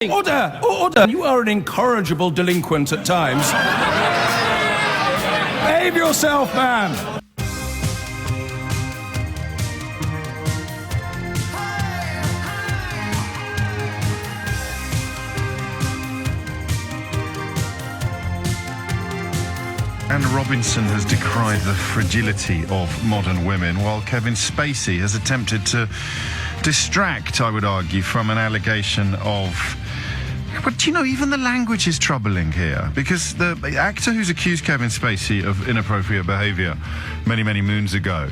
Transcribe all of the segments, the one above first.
Order! Order! You are an incorrigible delinquent at times. Behave yourself, man! Anna Robinson has decried the fragility of modern women, while Kevin Spacey has attempted to distract, I would argue, from an allegation of... But, do you know, even the language is troubling here, because the actor who's accused Kevin Spacey of inappropriate behaviour many, many moons ago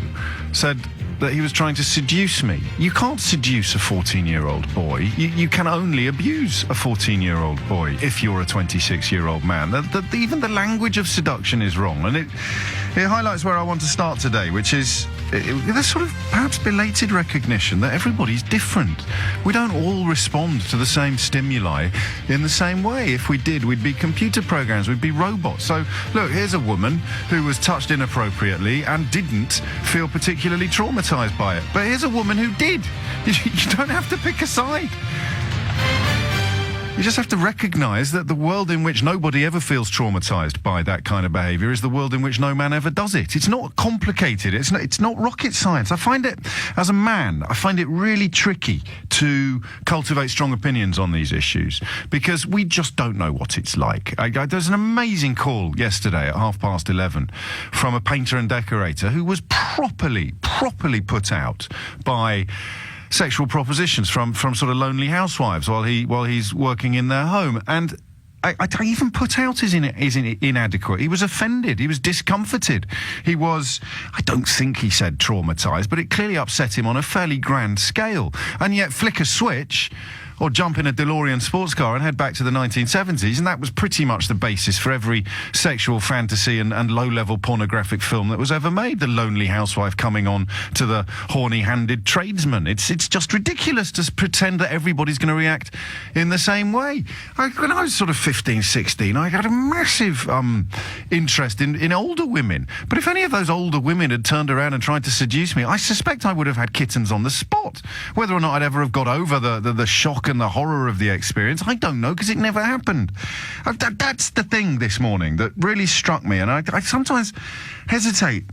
said that he was trying to seduce me. You can't seduce a 14-year-old boy. You can only abuse a 14-year-old boy if you're a 26-year-old man. Even the language of seduction is wrong. And it highlights where I want to start today, which is the sort of perhaps belated recognition that everybody's different. We don't all respond to the same stimuli in the same way. If we did, we'd be computer programs, we'd be robots. So, look, here's a woman who was touched inappropriately and didn't feel particularly traumatized by it. But here's a woman who did. You don't have to pick a side. You just have to recognise that the world in which nobody ever feels traumatised by that kind of behaviour is the world in which no man ever does it. It's not complicated. It's not rocket science. I find it, as a man, I find it really tricky to cultivate strong opinions on these issues because we just don't know what it's like. There's an amazing call yesterday at 11:30 from a painter and decorator who was properly put out by sexual propositions from sort of lonely housewives while he's working in their home. And I even put out is inadequate. He was offended. He was discomforted. He was, I don't think he said traumatised, but it clearly upset him on a fairly grand scale. And yet flick a switch or jump in a DeLorean sports car and head back to the 1970s, and that was pretty much the basis for every sexual fantasy and low-level pornographic film that was ever made. The lonely housewife coming on to the horny-handed tradesman. It's just ridiculous to pretend that everybody's going to react in the same way. When I was sort of 15, 16, I had a massive interest in older women. But if any of those older women had turned around and tried to seduce me, I suspect I would have had kittens on the spot. Whether or not I'd ever have got over the shock and the horror of the experience, I don't know, because it never happened. That's the thing this morning that really struck me, and I sometimes hesitate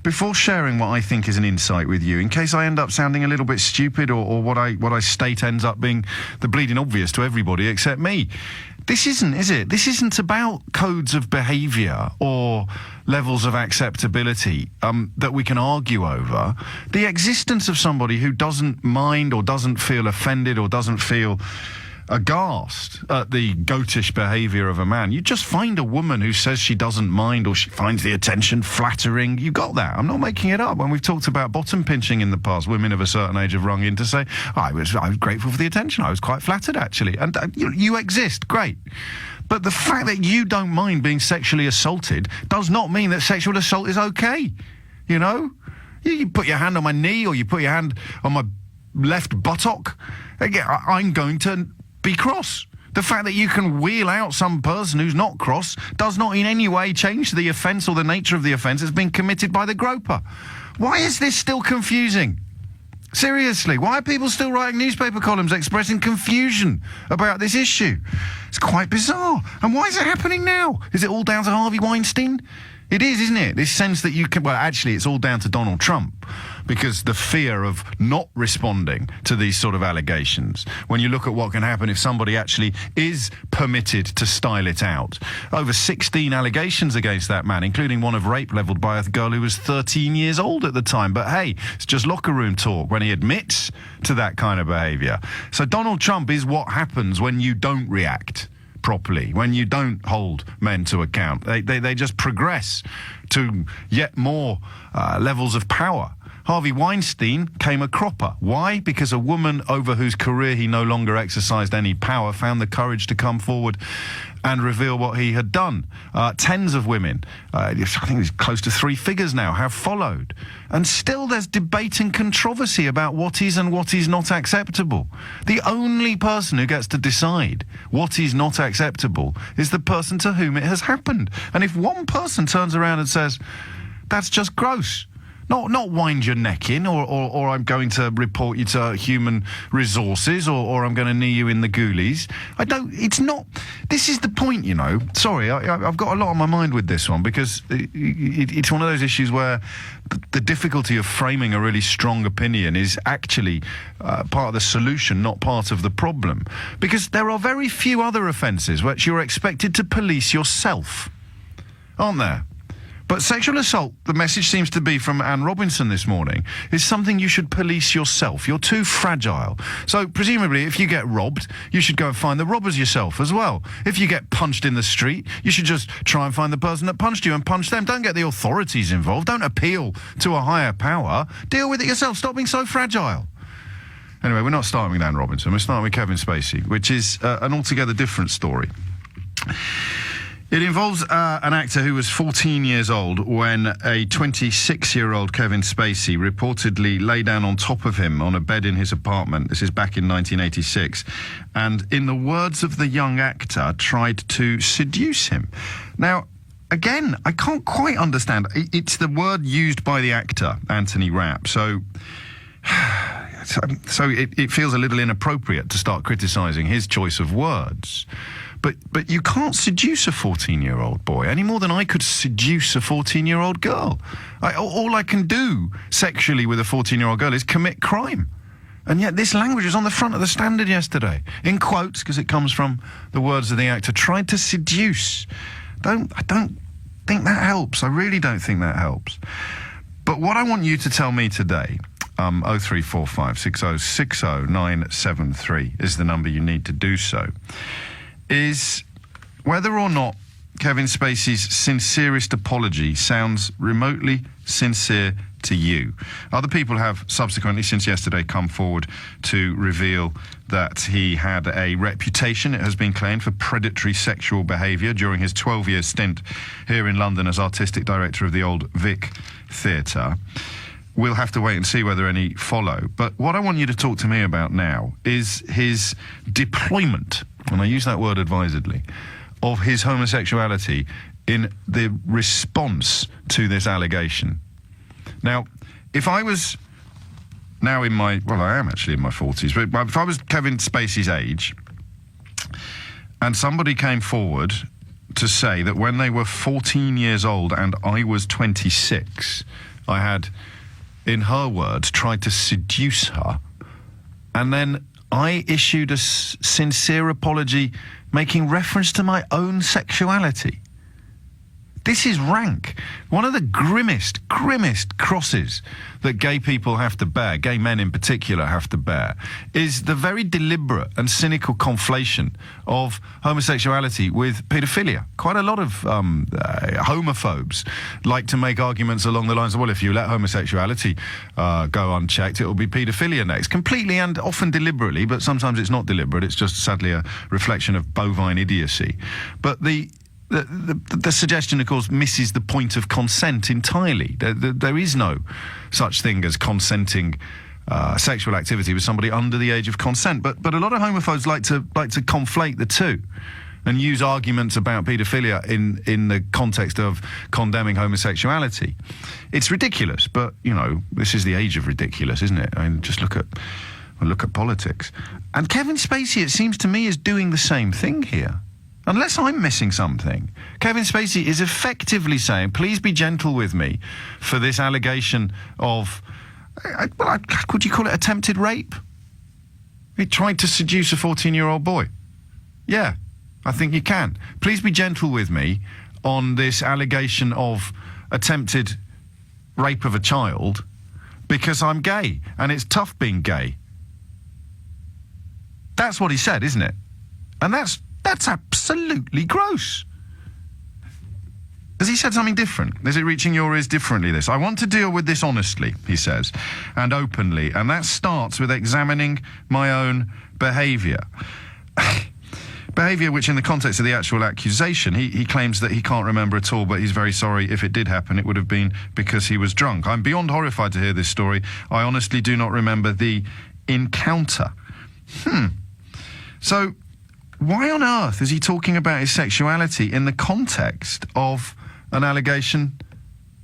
before sharing what I think is an insight with you, in case I end up sounding a little bit stupid or what I state ends up being the bleeding obvious to everybody except me. This isn't, is it? This isn't about codes of behaviour or levels of acceptability that we can argue over. The existence of somebody who doesn't mind or doesn't feel offended or doesn't feel aghast at the goatish behaviour of a man. You just find a woman who says she doesn't mind or she finds the attention flattering. You got that. I'm not making it up. When we've talked about bottom pinching in the past, women of a certain age have rung in to say, I was grateful for the attention. I was quite flattered, actually. And you exist. Great. But the fact that you don't mind being sexually assaulted does not mean that sexual assault is okay. You know? You put your hand on my knee or you put your hand on my left buttock. Again, I'm going to be cross. The fact that you can wheel out some person who's not cross does not in any way change the offence or the nature of the offence that's been committed by the groper. Why is this still confusing? Seriously, why are people still writing newspaper columns expressing confusion about this issue? It's quite bizarre. And why is it happening now? Is it all down to Harvey Weinstein? It is, isn't it? This sense that you can... Well, actually, it's all down to Donald Trump, because the fear of not responding to these sort of allegations, when you look at what can happen if somebody actually is permitted to style it out. Over 16 allegations against that man, including one of rape levelled by a girl who was 13 years old at the time. But hey, it's just locker room talk when he admits to that kind of behaviour. So Donald Trump is what happens when you don't react properly, when you don't hold men to account. They just progress to yet more levels of power. Harvey Weinstein came a cropper. Why? Because a woman over whose career he no longer exercised any power found the courage to come forward and reveal what he had done. Tens of women, I think it's close to 3 figures now, have followed. And still there's debate and controversy about what is and what is not acceptable. The only person who gets to decide what is not acceptable is the person to whom it has happened. And if one person turns around and says, that's just gross, Not wind your neck in, or I'm going to report you to human resources, or I'm going to knee you in the ghoulies. It's not... This is the point, you know. Sorry, I've got a lot on my mind with this one, because it's one of those issues where the difficulty of framing a really strong opinion is actually part of the solution, not part of the problem. Because there are very few other offences which you're expected to police yourself, aren't there? But sexual assault, the message seems to be from Anne Robinson this morning, is something you should police yourself. You're too fragile. So presumably, if you get robbed, you should go and find the robbers yourself as well. If you get punched in the street, you should just try and find the person that punched you and punch them. Don't get the authorities involved. Don't appeal to a higher power. Deal with it yourself. Stop being so fragile. Anyway, we're not starting with Anne Robinson. We're starting with Kevin Spacey, which is an altogether different story. It involves an actor who was 14 years old when a 26-year-old Kevin Spacey reportedly lay down on top of him on a bed in his apartment. This is back in 1986. And in the words of the young actor, tried to seduce him. Now, again, I can't quite understand. It's the word used by the actor, Anthony Rapp. So it feels a little inappropriate to start criticising his choice of words. But you can't seduce a 14-year-old boy any more than I could seduce a 14-year-old girl. All I can do sexually with a 14-year-old girl is commit crime. And yet this language was on the front of the Standard yesterday, in quotes, because it comes from the words of the actor, tried to seduce. I don't think that helps. I really don't think that helps. But what I want you to tell me today, 0345 6060 973 is the number you need to do so, is whether or not Kevin Spacey's sincerest apology sounds remotely sincere to you. Other people have subsequently, since yesterday, come forward to reveal that he had a reputation, it has been claimed, for predatory sexual behaviour during his 12-year stint here in London as artistic director of the Old Vic Theatre. We'll have to wait and see whether any follow. But what I want you to talk to me about now is his deployment, and I use that word advisedly, of his homosexuality in the response to this allegation. Now, if I was now in my... Well, I am actually in my 40s, but if I was Kevin Spacey's age, and somebody came forward to say that when they were 14 years old and I was 26, I had, in her words, tried to seduce her, and then I issued a sincere apology making reference to my own sexuality. This is rank. One of the grimmest crosses that gay people have to bear, gay men in particular have to bear, is the very deliberate and cynical conflation of homosexuality with paedophilia. Quite a lot of homophobes like to make arguments along the lines of, well, if you let homosexuality go unchecked, it will be paedophilia next. Completely and often deliberately, but sometimes it's not deliberate. It's just sadly a reflection of bovine idiocy. But the suggestion, of course, misses the point of consent entirely. There is no such thing as consenting sexual activity with somebody under the age of consent. But a lot of homophobes like to conflate the two and use arguments about paedophilia in the context of condemning homosexuality. It's ridiculous, but, you know, this is the age of ridiculous, isn't it? I mean, just look at politics. And Kevin Spacey, it seems to me, is doing the same thing here. Unless I'm missing something, Kevin Spacey is effectively saying, please be gentle with me for this allegation of, would you call it attempted rape? He tried to seduce a 14-year-old boy. Yeah, I think you can. Please be gentle with me on this allegation of attempted rape of a child because I'm gay, and it's tough being gay. That's what he said, isn't it? And that's absolutely gross. Has he said something different? Is it reaching your ears differently, this? I want to deal with this honestly, he says, and openly, and that starts with examining my own behaviour. Behaviour which, in the context of the actual accusation, he claims that he can't remember at all, but he's very sorry if it did happen. It would have been because he was drunk. I'm beyond horrified to hear this story. I honestly do not remember the encounter. So, why on earth is he talking about his sexuality in the context of an allegation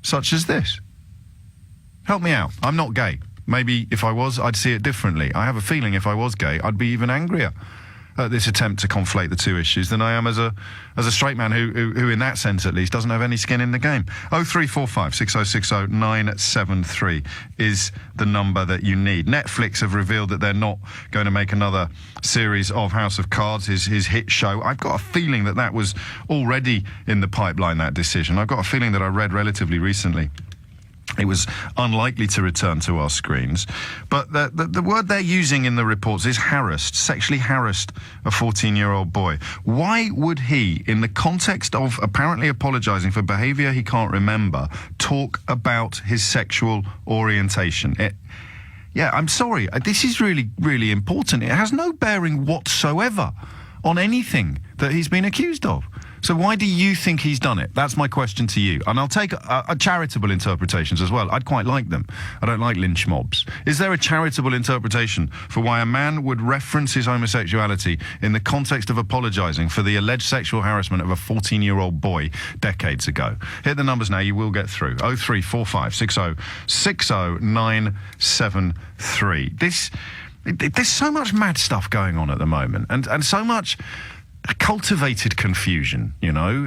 such as this? Help me out. I'm not gay. Maybe if I was, I'd see it differently. I have a feeling if I was gay, I'd be even angrier at this attempt to conflate the two issues than I am as a straight man who in that sense at least doesn't have any skin in the game. 0345 6060 973 is the number that you need. Netflix have revealed that they're not going to make another series of House of Cards, his hit show. I've got a feeling that was already in the pipeline, that decision. I've got a feeling that I read relatively recently it was unlikely to return to our screens. But the word they're using in the reports is harassed, sexually harassed a 14-year-old boy. Why would he, in the context of apparently apologising for behaviour he can't remember, talk about his sexual orientation? Yeah, I'm sorry. This is really, really important. It has no bearing whatsoever on anything that he's been accused of. So why do you think he's done it? That's my question to you. And I'll take a charitable interpretations as well. I'd quite like them. I don't like lynch mobs. Is there a charitable interpretation for why a man would reference his homosexuality in the context of apologising for the alleged sexual harassment of a 14-year-old boy decades ago? Hit the numbers now. You will get through. 0345 60 60 973. There's so much mad stuff going on at the moment, and so much cultivated confusion, you know,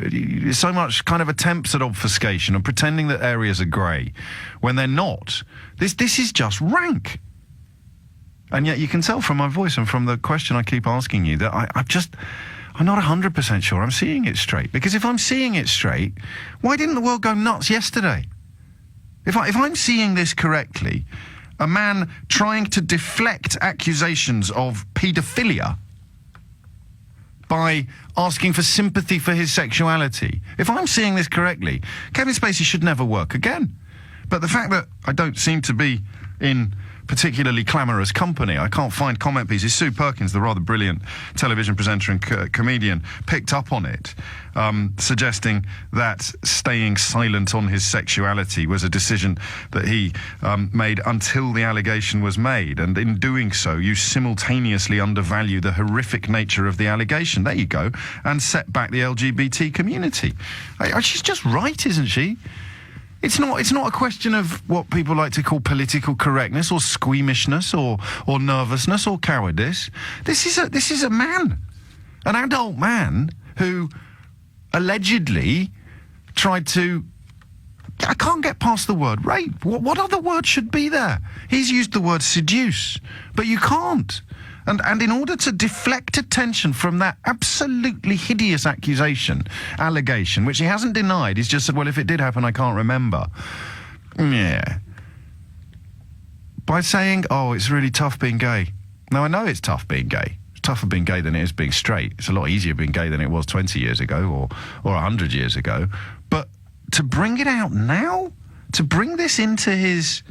so much kind of attempts at obfuscation and pretending that areas are grey when they're not. This is just rank. And yet you can tell from my voice and from the question I keep asking you that I'm not 100% sure I'm seeing it straight. Because if I'm seeing it straight, why didn't the world go nuts yesterday? If I'm seeing this correctly, a man trying to deflect accusations of paedophilia by asking for sympathy for his sexuality. If I'm seeing this correctly, Kevin Spacey should never work again. But the fact that I don't seem to be in particularly clamorous company, I can't find comment pieces. Sue Perkins, the rather brilliant television presenter and comedian, picked up on it, suggesting that staying silent on his sexuality was a decision that he made until the allegation was made, and in doing so you simultaneously undervalue the horrific nature of the allegation. There you go. And set back the LGBT community. She's just right, isn't she? It's not a question of what people like to call political correctness or squeamishness or nervousness or cowardice. This is a man, an adult man who allegedly tried to. I can't get past the word rape. What other word should be there? He's used the word seduce, but you can't. And in order to deflect attention from that absolutely hideous allegation, which he hasn't denied, he's just said, well, if it did happen, I can't remember. Yeah. By saying, oh, it's really tough being gay. Now, I know it's tough being gay. It's tougher being gay than it is being straight. It's a lot easier being gay than it was 20 years ago or 100 years ago. But to bring it out now? To bring this into his...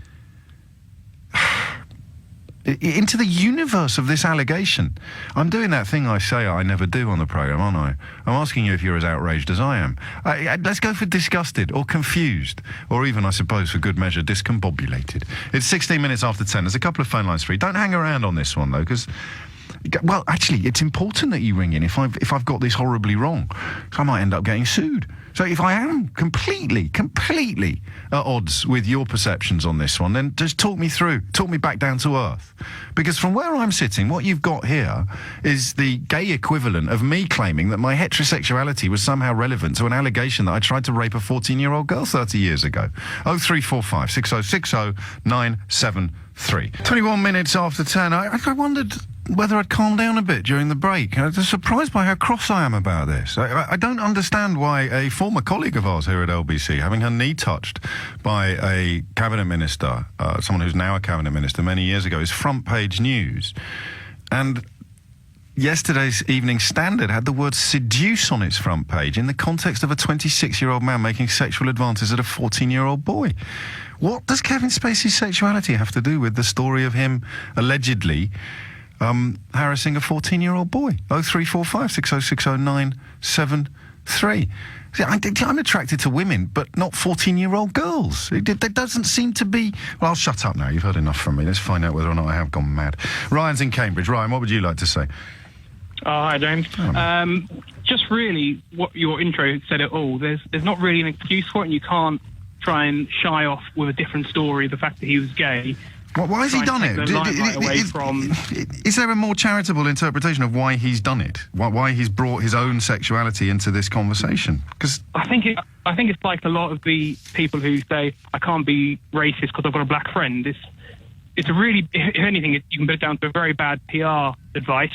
into the universe of this allegation. I'm doing that thing I say I never do on the programme, aren't I? I'm asking you if you're as outraged as I am. Let's go for disgusted or confused, or even, I suppose, for good measure, discombobulated. It's 16 minutes after 10. There's a couple of phone lines free. Don't hang around on this one, though, because... Well, actually, it's important that you ring in if I've got this horribly wrong. I might end up getting sued. So if I am completely at odds with your perceptions on this one, then just talk me back down to earth. Because from where I'm sitting, what you've got here is the gay equivalent of me claiming that my heterosexuality was somehow relevant to an allegation that I tried to rape a 14-year-old girl 30 years ago. 0345 6060 973. 21 minutes after 10, I wondered whether I'd calm down a bit during the break. I was surprised by how cross I am about this. I don't understand why a former colleague of ours here at LBC, having her knee touched by a cabinet minister, someone who's now a cabinet minister many years ago, is front page news. And yesterday's Evening Standard had the word seduce on its front page in the context of a 26-year-old man making sexual advances at a 14-year-old boy. What does Kevin Spacey's sexuality have to do with the story of him allegedly harassing a 14-year-old boy? 0345 6060 973. See, I'm attracted to women, but not 14-year-old girls. There doesn't seem to be... Well, I'll shut up now. You've heard enough from me. Let's find out whether or not I have gone mad. Ryan's in Cambridge. Ryan, what would you like to say? Oh, hi, James. Just really, what your intro said it all. There's not really an excuse for it, and you can't try and shy off with a different story the fact that he was gay. Why has he done it? Is there a more charitable interpretation of why he's done it? Why he's brought his own sexuality into this conversation? Because I think it's like a lot of the people who say I can't be racist because I've got a black friend. It's a really, if anything, you can put it down to a very bad PR advice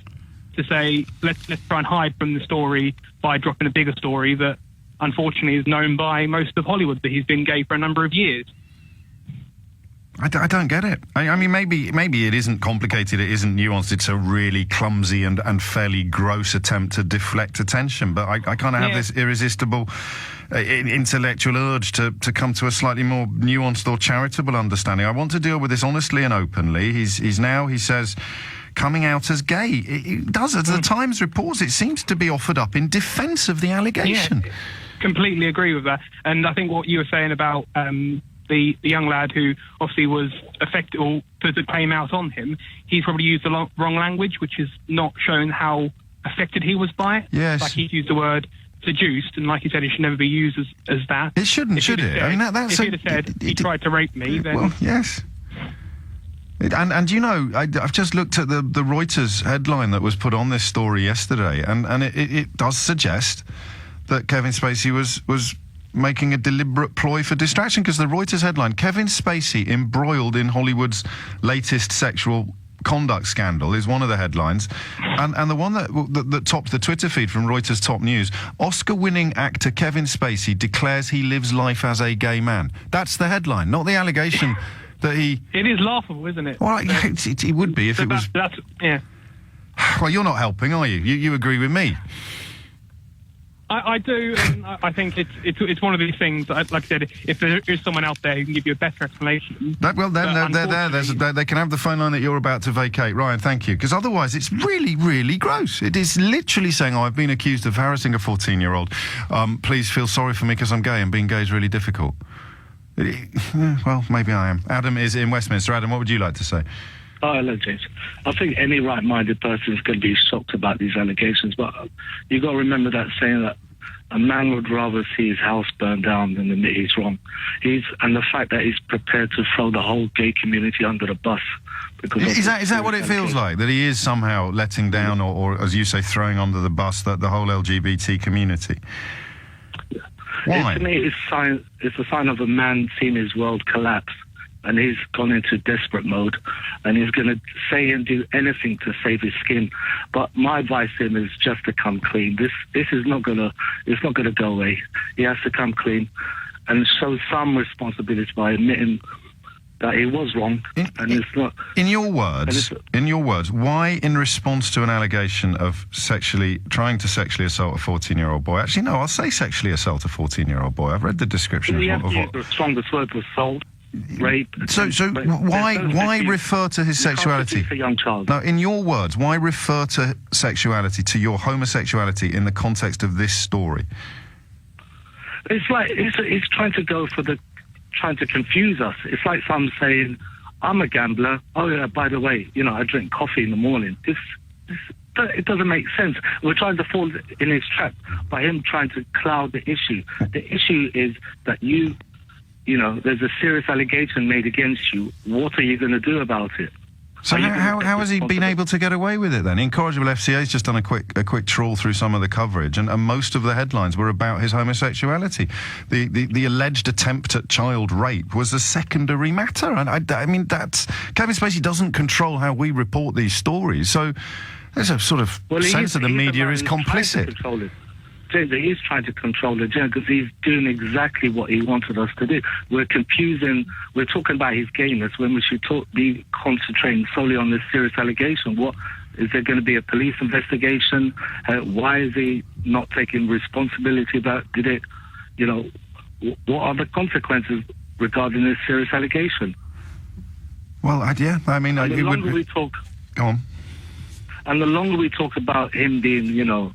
to say let's try and hide from the story by dropping a bigger story that unfortunately is known by most of Hollywood that he's been gay for a number of years. I don't get it. I mean, maybe it isn't complicated, it isn't nuanced, it's a really clumsy and fairly gross attempt to deflect attention, but I kind of have this irresistible intellectual urge to come to a slightly more nuanced or charitable understanding. I want to deal with this honestly and openly. He's now, he says, coming out as gay. It does, as the Times reports, it seems to be offered up in defence of the allegation. Yeah, completely agree with that. And I think what you were saying about the young lad who obviously was affected or put the claim out on him, he's probably used the wrong language, which is not showing how affected he was by it. Yes. Like he's used the word seduced, and like you said, it should never be used as that. It shouldn't, should it? I mean, that's... If he'd have said he tried to rape me, then... Well, yes. And you know, I've just looked at the Reuters headline that was put on this story yesterday, and it does suggest that Kevin Spacey was making a deliberate ploy for distraction, because the Reuters headline, Kevin Spacey embroiled in Hollywood's latest sexual conduct scandal, is one of the headlines, and the one that topped the Twitter feed from Reuters Top News, Oscar-winning actor Kevin Spacey declares he lives life as a gay man. That's the headline, not the allegation that he... It is laughable, isn't it? Well, it would be if it was... Yeah. Well, you're not helping, are you? You agree with me? I do, and I think it's one of these things. Like I said, if there is someone out there who can give you a better explanation, they're there. They can have the phone line that you're about to vacate, Ryan. Thank you, because otherwise it's really, really gross. It is literally saying, "Oh, I've been accused of harassing a 14-year-old. Please feel sorry for me because I'm gay, and being gay is really difficult." Well, maybe I am. Adam is in Westminster. Adam, what would you like to say? Oh, hello, James. I think any right-minded person is going to be shocked about these allegations, but you've got to remember that saying that a man would rather see his house burned down than admit he's wrong. And the fact that he's prepared to throw the whole gay community under the bus. Because is that what it feels like? That he is somehow letting down, or as you say, throwing under the bus the whole LGBT community? Yeah. Why? To me, it's a sign of a man seeing his world collapse, and he's gone into desperate mode, and he's going to say and do anything to save his skin. But my advice to him is just to come clean. This is not going to go away. He has to come clean and show some responsibility by admitting that he was wrong. It's not. In your words, why, in response to an allegation of trying to sexually assault a 14-year-old boy? Actually, no, I'll say sexually assault a 14-year-old boy. I've read the description We of have to what. use the strongest word for assault. Rape. So why refer to his sexuality? A young child. No, in your words, why refer to sexuality, to your homosexuality, in the context of this story? It's like it's trying to confuse us. It's like some saying, "I'm a gambler. Oh yeah, by the way, I drink coffee in the morning." It doesn't make sense. We're trying to fall in his trap by him trying to cloud the issue. The issue is that there's a serious allegation made against you. What are you going to do about it? So how has he been able to get away with it then? Incorrigible FCA's just done a quick trawl through some of the coverage, and most of the headlines were about his homosexuality. The alleged attempt at child rape was a secondary matter, and I mean Kevin Spacey doesn't control how we report these stories, so there's a sort of sense that the media is complicit. He's trying to control the agenda because he's doing exactly what he wanted us to do. We're talking about his gayness when we should be concentrating solely on this serious allegation. What is there going to be a police investigation? Why is he not taking responsibility about what are the consequences regarding this serious allegation? Well, the longer we talk... Go on. And the longer we talk about him being,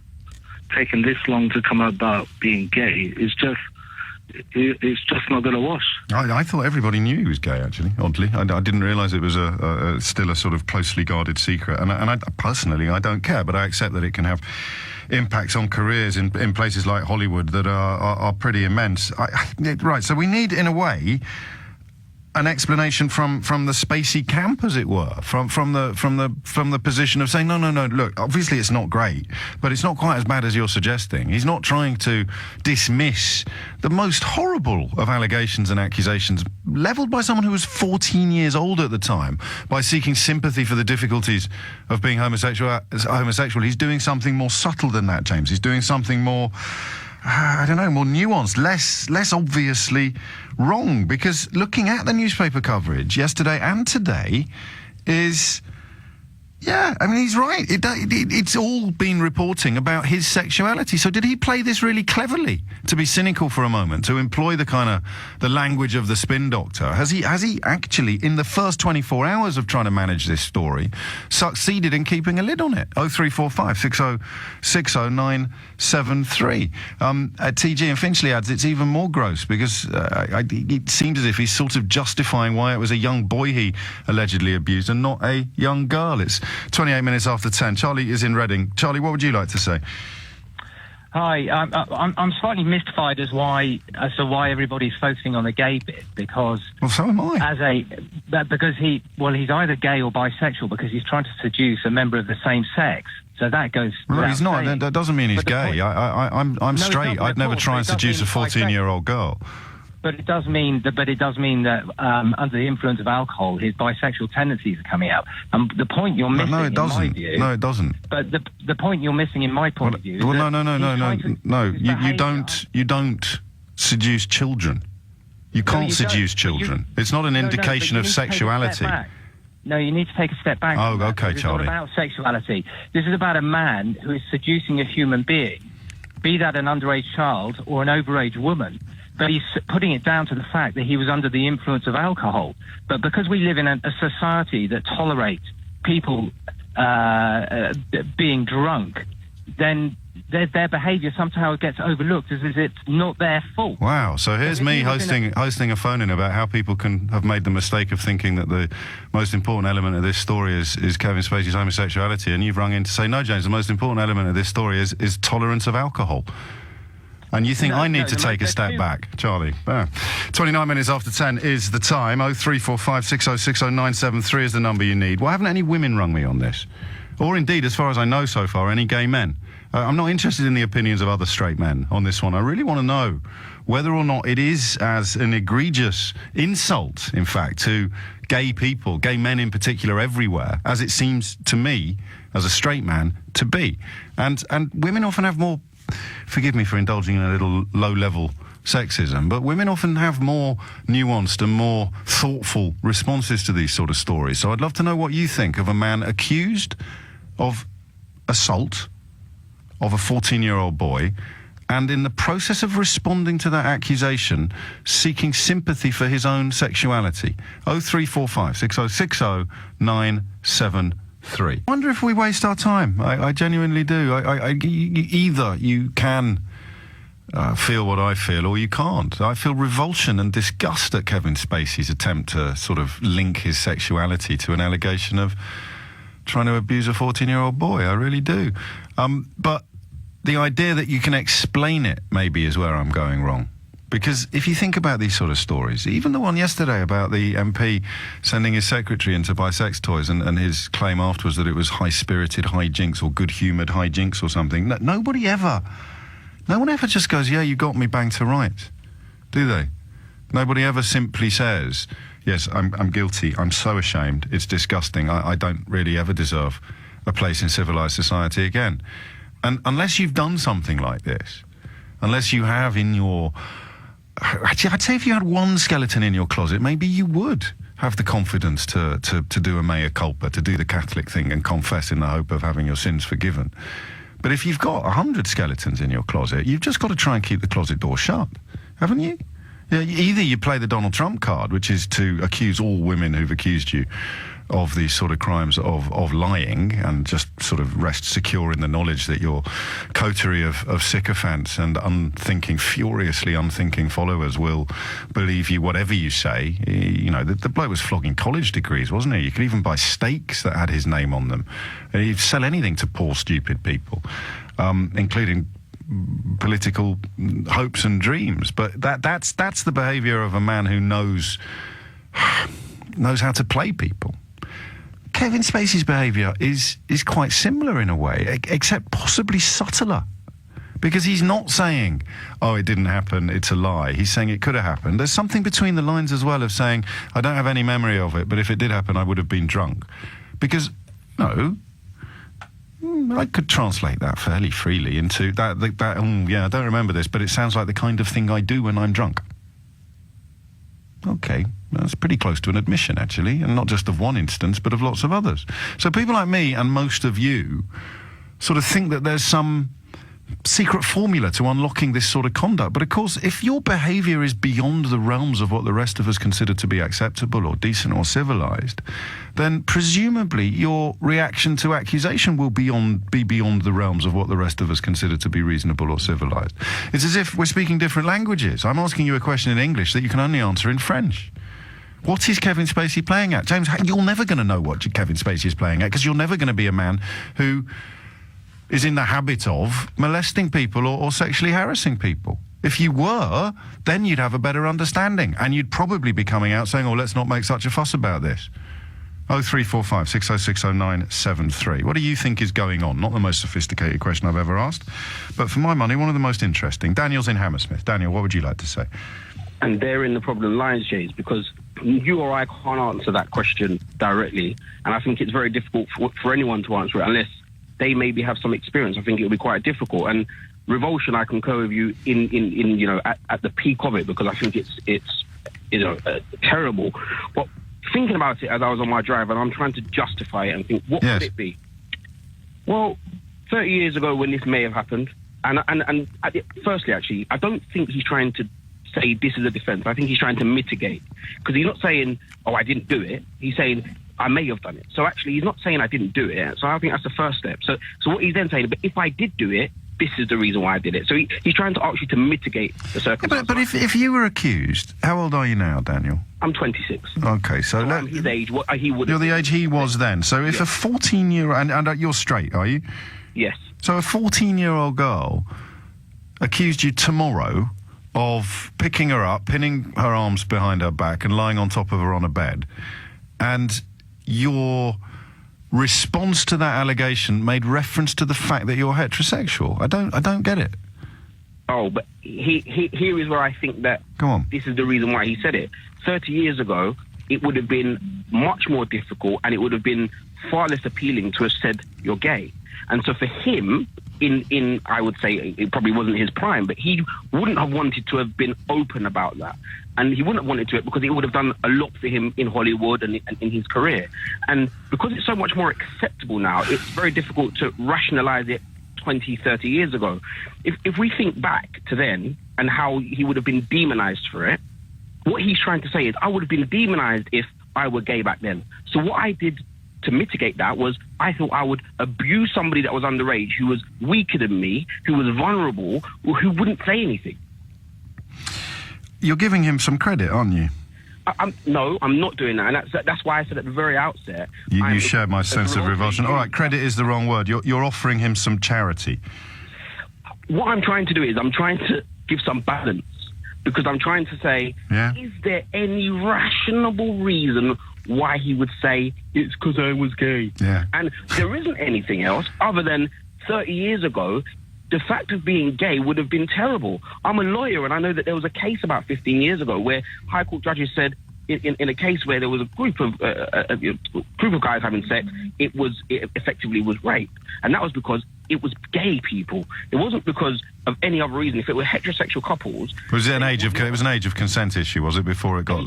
taking this long to come about being gay, is just it's just not going to wash. I thought everybody knew he was gay, actually, oddly. I didn't realise it was still a sort of closely guarded secret. And I personally, I don't care, but I accept that it can have impacts on careers in places like Hollywood that are pretty immense. Right, so we need, in a way, an explanation from the spacey camp, as it were, from the position of saying no, look, obviously it's not great, but it's not quite as bad as you're suggesting. He's not trying to dismiss the most horrible of allegations and accusations levelled by someone who was 14 years old at the time by seeking sympathy for the difficulties of being homosexual. He's doing something more subtle than that, James. He's doing something more, I don't know, more nuanced, less obviously wrong, because looking at the newspaper coverage yesterday and today is... Yeah, I mean, he's right. It's all been reporting about his sexuality. So did he play this really cleverly, to be cynical for a moment, to employ the language of the spin doctor? Has he actually, in the first 24 hours of trying to manage this story, succeeded in keeping a lid on it? 0345 6060973. TG and Finchley adds it's even more gross, because it seemed as if he's sort of justifying why it was a young boy he allegedly abused and not a young girl. It's 28 minutes after 10. Charlie is in Reading. Charlie, what would you like to say? Hi, I'm slightly mystified as to why everybody's focusing on the gay bit, because... Well, so am I. Because he's either gay or bisexual, because he's trying to seduce a member of the same sex. So that goes... Well, he's not. Saying. That doesn't mean he's gay. I'm straight. I'd never try and seduce a 14-year-old girl. But it does mean that under the influence of alcohol, his bisexual tendencies are coming out. And the point you're missing, no, it doesn't. In my view, no, it doesn't. But the point you're missing, in my point of view, is no. You don't seduce children. You can't seduce children. It's not an indication of sexuality. No, you need to take a step back. Oh, okay, Charlie. It's not about sexuality. This is about a man who is seducing a human being, be that an underage child or an overage woman. But he's putting it down to the fact that he was under the influence of alcohol. But because we live in a society that tolerates people being drunk, then their behaviour somehow gets overlooked as it's not their fault. Wow, so here's me hosting a phone-in about how people can have made the mistake of thinking that the most important element of this story is Kevin Spacey's homosexuality, and you've rung in to say, no, James, the most important element of this story is tolerance of alcohol. And you think I need to take a step back, Charlie? 29 minutes after 10 is the time. 0345 6060973 is the number you need. Well, haven't any women rung me on this? Or indeed, as far as I know so far, any gay men? I'm not interested in the opinions of other straight men on this one. I really want to know whether or not it is as an egregious insult, in fact, to gay people, gay men in particular, everywhere, as it seems to me, as a straight man, to be. And women often have more... Forgive me for indulging in a little low-level sexism, but women often have more nuanced and more thoughtful responses to these sort of stories. So I'd love to know what you think of a man accused of assault of a 14-year-old boy, and in the process of responding to that accusation, seeking sympathy for his own sexuality. 0345 6060973. I wonder if we waste our time. I genuinely do. Either you can feel what I feel, or you can't. I feel revulsion and disgust at Kevin Spacey's attempt to sort of link his sexuality to an allegation of trying to abuse a 14-year-old boy. I really do. But the idea that you can explain it, maybe, is where I'm going wrong. Because if you think about these sort of stories, even the one yesterday about the MP sending his secretary into buy sex toys and his claim afterwards that it was high-spirited hijinks or good-humoured hijinks or something, no one ever just goes, yeah, you got me bang to rights, do they? Nobody ever simply says, yes, I'm guilty, I'm so ashamed, it's disgusting, I don't really ever deserve a place in civilised society again. And unless you've done something like this, unless you have in your... Actually, I'd say if you had one skeleton in your closet, maybe you would have the confidence to do a mea culpa, to do the Catholic thing and confess in the hope of having your sins forgiven. But if you've got 100 skeletons in your closet, you've just got to try and keep the closet door shut, haven't you? Yeah, either you play the Donald Trump card, which is to accuse all women who've accused you of these sort of crimes of lying and just sort of rest secure in the knowledge that your coterie of sycophants and furiously unthinking followers will believe you whatever you say. You know, the bloke was flogging college degrees, wasn't he? You could even buy steaks that had his name on them. He'd sell anything to poor, stupid people, including political hopes and dreams. But that's the behaviour of a man who knows how to play people. Kevin Spacey's behaviour is quite similar in a way, except possibly subtler. Because he's not saying, oh, it didn't happen, it's a lie. He's saying it could have happened. There's something between the lines as well of saying, I don't have any memory of it, but if it did happen, I would have been drunk. Because, no, I could translate that fairly freely into that I don't remember this, but it sounds like the kind of thing I do when I'm drunk. Okay, that's pretty close to an admission, actually, and not just of one instance, but of lots of others. So people like me and most of you sort of think that there's some secret formula to unlocking this sort of conduct. But of course, if your behaviour is beyond the realms of what the rest of us consider to be acceptable or decent or civilised, then presumably your reaction to accusation will be beyond the realms of what the rest of us consider to be reasonable or civilised. It's as if we're speaking different languages. I'm asking you a question in English that you can only answer in French. What is Kevin Spacey playing at? James, you're never going to know what Kevin Spacey is playing at, because you're never going to be a man who is in the habit of molesting people or sexually harassing people. If you were, then you'd have a better understanding, and you'd probably be coming out saying, oh, let's not make such a fuss about this. 0345 606 0973. What do you think is going on? Not the most sophisticated question I've ever asked, but for my money, one of the most interesting. Daniel's in Hammersmith. Daniel, what would you like to say? And therein the problem lies, James, because you or I can't answer that question directly, and I think it's very difficult for anyone to answer it unless they maybe have some experience. I think it will be quite difficult. And revulsion, I concur with you in you know, at the peak of it, because I think it's you know, terrible. But thinking about it as I was on my drive, and I'm trying to justify it and think, what could it be? Well, 30 years ago when this may have happened, and firstly, actually, I don't think he's trying to say this is a defence. I think he's trying to mitigate, because he's not saying, oh, I didn't do it. He's saying, I may have done it. So actually, he's not saying I didn't do it. So I think that's the first step. So what he's then saying, but if I did do it, this is the reason why I did it. So he's trying to actually to mitigate the circumstances. But if you were accused, how old are you now, Daniel? I'm 26. Okay, so I'm his age. What he would. You're the age he was then. So if a 14-year-old, and you're straight, are you? Yes. So a 14-year-old girl accused you tomorrow of picking her up, pinning her arms behind her back, and lying on top of her on a bed, and your response to that allegation made reference to the fact that you're heterosexual. I don't get it. Oh, but here is where I think that Go on. This is the reason why he said it. 30 years ago, it would have been much more difficult, and it would have been far less appealing to have said you're gay. And so for him, in I would say it probably wasn't his prime, but he wouldn't have wanted to have been open about that. And he wouldn't have wanted to it because it would have done a lot for him in Hollywood and in his career. And because it's so much more acceptable now, it's very difficult to rationalize it 20, 30 years ago. If we think back to then and how he would have been demonized for it, what he's trying to say is, I would have been demonized if I were gay back then. So what I did to mitigate that was I thought I would abuse somebody that was underage, who was weaker than me, who was vulnerable, who wouldn't say anything. You're giving him some credit, aren't you? No, I'm not doing that, and that's why I said at the very outset... You share my sense of revulsion. All right, credit is the wrong word. You're offering him some charity. What I'm trying to do is I'm trying to give some balance, because I'm trying to say, is there any rational reason why he would say, it's because I was gay? Yeah. And there isn't anything else other than 30 years ago, the fact of being gay would have been terrible. I'm a lawyer, and I know that there was a case about 15 years ago where High Court judges said, in a case where there was a group of guys having sex, it effectively was rape, and that was because it was gay people. It wasn't because of any other reason. If it were heterosexual couples, Was it an age of? It was an age of consent issue, was it? Before it got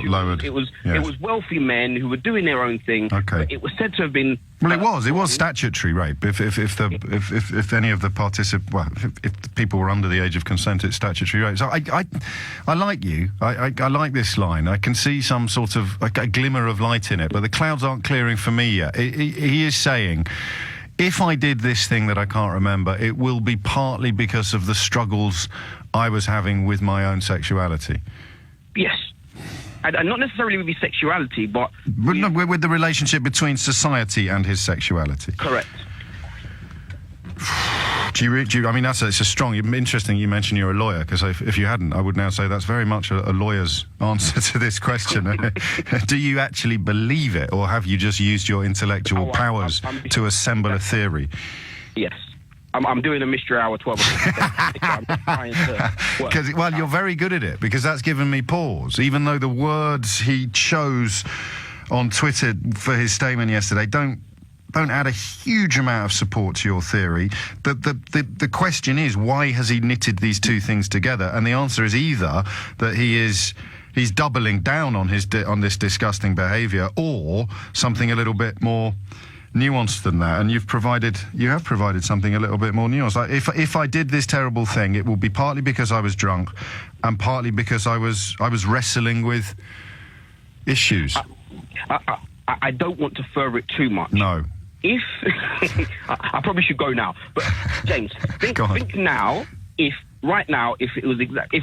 lowered. It was Yes. it was wealthy men who were doing their own thing. Okay. But it was said to have been. Well, it was statutory rape. If any of the if people were under the age of consent, it's statutory rape. So I like you. I like this line. I can see some sort of a glimmer of light in it, but the clouds aren't clearing for me yet. He is saying, if I did this thing that I can't remember, it will be partly because of the struggles I was having with my own sexuality. Yes. And not necessarily with his sexuality, but With the relationship between society and his sexuality. correct. I mean, it's a strong. Interesting. You mentioned you're a lawyer, because if you hadn't, I would now say that's very much a lawyer's answer to this question. Do you actually believe it, or have you just used your intellectual powers to assemble a theory? Yes. I'm doing a mystery hour 12 o'clock. I'm trying to work. Well, you're very good at it, because that's given me pause. Even though the words he chose on Twitter for his statement yesterday don't add a huge amount of support to your theory. The question is, why has he knitted these two things together? And the answer is either that he's doubling down on on this disgusting behaviour, or something a little bit more nuanced than that. And you have provided something a little bit more nuanced. Like, if I did this terrible thing, it will be partly because I was drunk, and partly because I was wrestling with issues. I don't want to further it too much. No. If I probably should go now, but James, think now. If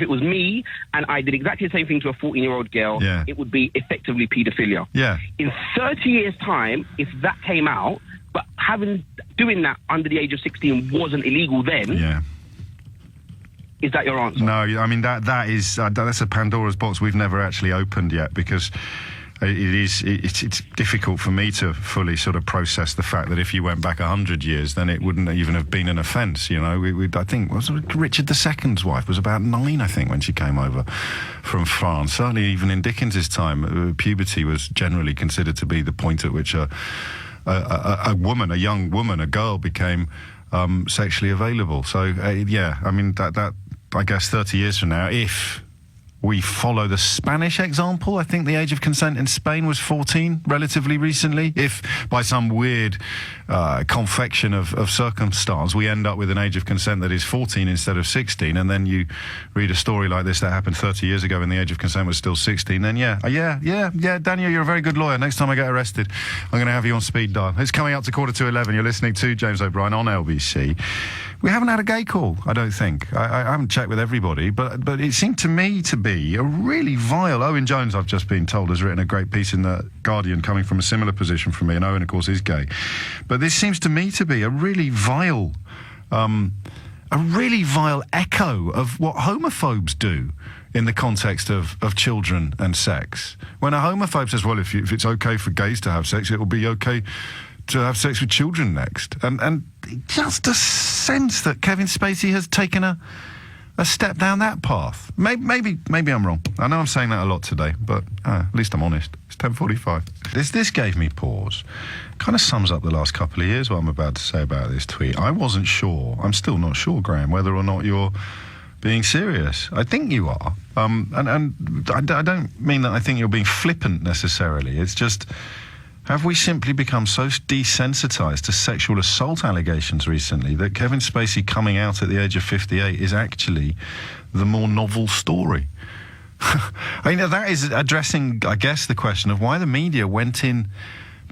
it was me and I did exactly the same thing to a 14-year-old girl, it would be effectively paedophilia. Yeah. In 30 years' time, if that came out, but doing that under the age of 16 wasn't illegal then. Yeah. Is that your answer? No, I mean that's a Pandora's box we've never actually opened yet, because it's difficult for me to fully sort of process the fact that if you went back 100 years, then it wouldn't even have been an offence. You know, I think Richard II's wife was about 9, I think, when she came over from France. Certainly, even in Dickens's time, puberty was generally considered to be the point at which a young woman, a girl, became sexually available. So I mean that I guess 30 years from now, if we follow the Spanish example, I think the age of consent in Spain was 14 relatively recently. If by some weird confection of circumstance we end up with an age of consent that is 14 instead of 16, and then you read a story like this that happened 30 years ago when the age of consent was still 16, then yeah, Daniel, you're a very good lawyer. Next time I get arrested, I'm going to have you on speed dial. It's coming up to 11:15. You're listening to James O'Brien on LBC. We haven't had a gay call, I don't think. I haven't checked with everybody, but it seemed to me to be a really vile... Owen Jones, I've just been told, has written a great piece in The Guardian coming from a similar position from me, and Owen, of course, is gay. But this seems to me to be a really vile echo of what homophobes do in the context of children and sex. When a homophobe says, well, if it's okay for gays to have sex, it will be okay to have sex with children next. And just a sense that Kevin Spacey has taken a step down that path. Maybe I'm wrong. I know I'm saying that a lot today, but at least I'm honest. It's 10:45. This gave me pause. Kind of sums up the last couple of years, what I'm about to say about this tweet. I wasn't sure, I'm still not sure, Graham, whether or not you're being serious. I think you are. And I don't mean that I think you're being flippant necessarily. It's just... have we simply become so desensitized to sexual assault allegations recently that Kevin Spacey coming out at the age of 58 is actually the more novel story? I mean, that is addressing, I guess, the question of why the media went in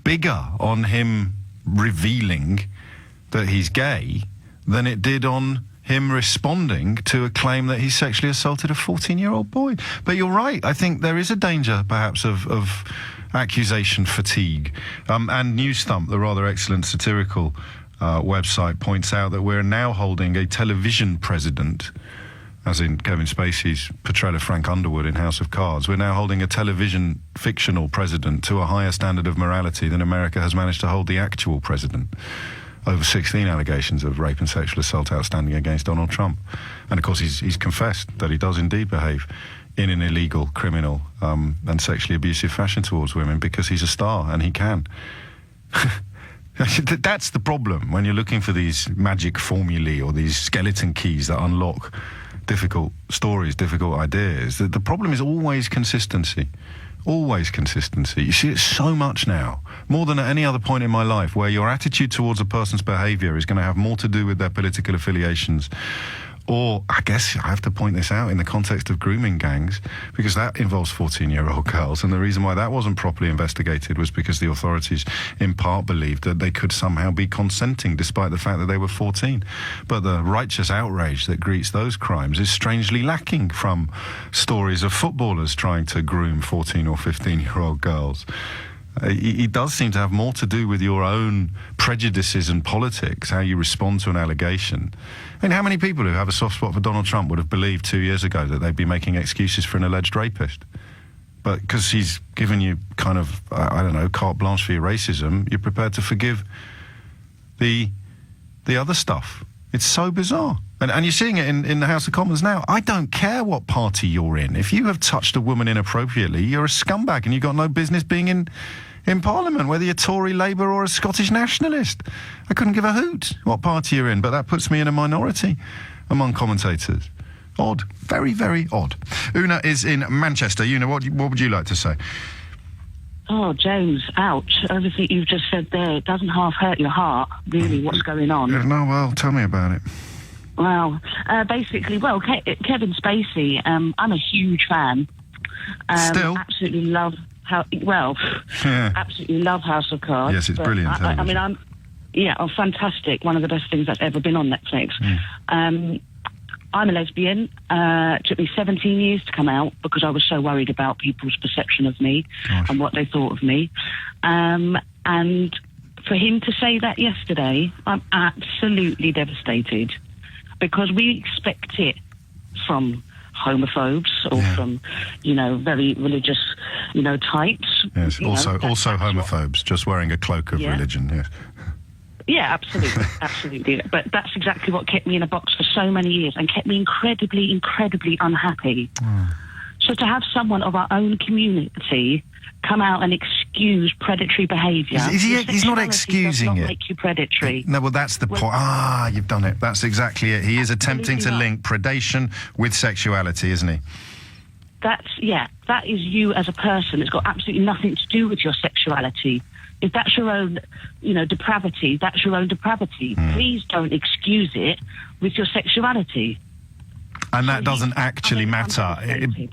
bigger on him revealing that he's gay than it did on him responding to a claim that he sexually assaulted a 14-year-old boy. But you're right. I think there is a danger, perhaps, of accusation fatigue. And News Thump, the rather excellent satirical website, points out that we're now holding a television president, as in Kevin Spacey's portrayal of Frank Underwood in House of Cards. We're now holding a television fictional president to a higher standard of morality than America has managed to hold the actual president. Over 16 allegations of rape and sexual assault outstanding against Donald Trump. And of course he's confessed that he does indeed behave in an illegal, criminal and sexually abusive fashion towards women because he's a star and he can. That's the problem when you're looking for these magic formulae or these skeleton keys that unlock difficult stories, difficult ideas. The problem is always consistency. Always consistency. You see it so much now, more than at any other point in my life, where your attitude towards a person's behaviour is going to have more to do with their political affiliations. Or, I guess I have to point this out in the context of grooming gangs, because that involves 14-year-old girls, and the reason why that wasn't properly investigated was because the authorities in part believed that they could somehow be consenting despite the fact that they were 14. But the righteous outrage that greets those crimes is strangely lacking from stories of footballers trying to groom 14 or 15-year-old girls. It does seem to have more to do with your own prejudices and politics, how you respond to an allegation. I mean, how many people who have a soft spot for Donald Trump would have believed 2 years ago that they'd be making excuses for an alleged rapist? But because he's given you kind of, I don't know, carte blanche for your racism, you're prepared to forgive the other stuff. It's so bizarre. And you're seeing it in the House of Commons now. I don't care what party you're in. If you have touched a woman inappropriately, you're a scumbag and you've got no business being in Parliament, whether you're Tory, Labour or a Scottish nationalist. I couldn't give a hoot what party you're in, but that puts me in a minority among commentators. Odd. Very, very odd. Una is in Manchester. Una, what would you like to say? Oh, James, ouch. Everything you've just said there, it doesn't half hurt your heart, really, what's going on. No, well, tell me about it. Well, basically, Kevin Spacey, I'm a huge fan. Still? Absolutely love absolutely love House of Cards. Yes, it's brilliant. I mean, fantastic. One of the best things that's ever been on Netflix. I'm a lesbian. It took me 17 years to come out because I was so worried about people's perception of me and what they thought of me. And for him to say that yesterday, I'm absolutely devastated because we expect it from homophobes or from, very religious, types. Yes, also homophobes, just wearing a cloak of religion, yes. Yeah, absolutely. But that's exactly what kept me in a box for so many years and kept me incredibly, incredibly unhappy. So to have someone of our own community come out and excuse predatory behaviour... He's not excusing does not it. Make you predatory. No, well, that's the point. You've done it. That's exactly it. He is attempting to link predation with sexuality, isn't he? That is you as a person. It's got absolutely nothing to do with your sexuality. If that's your own, depravity, that's your own depravity. Please don't excuse it with your sexuality. And that doesn't actually matter.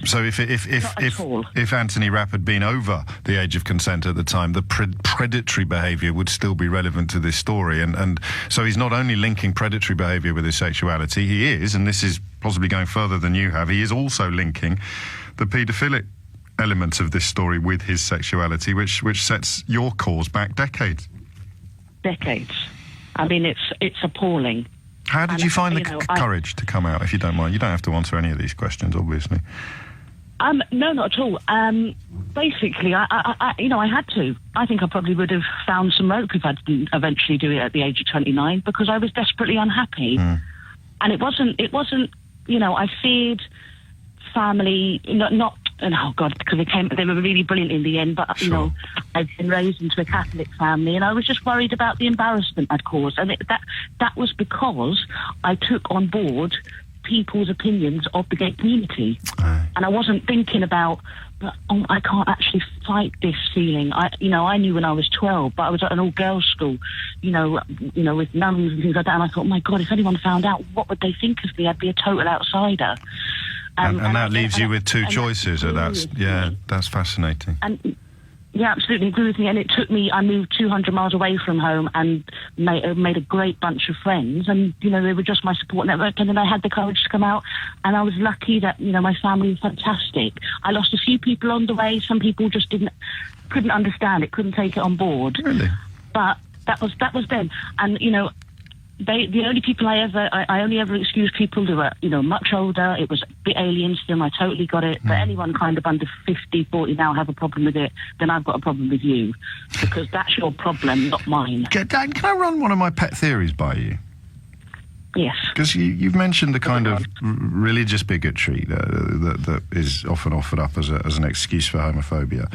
So if Anthony Rapp had been over the age of consent at the time, the predatory behaviour would still be relevant to this story. And so he's not only linking predatory behaviour with his sexuality, he is, and this is possibly going further than you have, he is also linking the paedophilic elements of this story with his sexuality, which sets your cause back decades. Decades. I mean, it's appalling. How did you find the courage to come out, if you don't mind? You don't have to answer any of these questions, obviously. No, not at all. Basically, I had to. I think I probably would have found some rope if I didn't eventually do it at the age of 29 because I was desperately unhappy. And it wasn't, I feared family, not oh God, because they were really brilliant in the end, but, I'd been raised into a Catholic family and I was just worried about the embarrassment I'd caused. And that was because I took on board people's opinions of the gay community. And I wasn't thinking about, I can't actually fight this feeling. I knew when I was 12, but I was at an all-girls school, with nuns and things like that, and I thought, oh my God, if anyone found out, what would they think of me? I'd be a total outsider. And that leaves you with two choices. That's fascinating. And yeah, absolutely agree with me. And it took me, I moved 200 miles away from home and made a great bunch of friends. And, they were just my support network. And then I had the courage to come out. And I was lucky that, my family was fantastic. I lost a few people on the way. Some people just couldn't understand it, couldn't take it on board. Really? But that was them. And, the only people I only ever excused people who were, much older. It was a bit alien to them. I totally got it. But anyone kind of under 50, 40 now have a problem with it, then I've got a problem with you. Because that's your problem, not mine. Dan, can I run one of my pet theories by you? Yes. Because you've mentioned the kind of religious bigotry that is often offered up as an excuse for homophobia.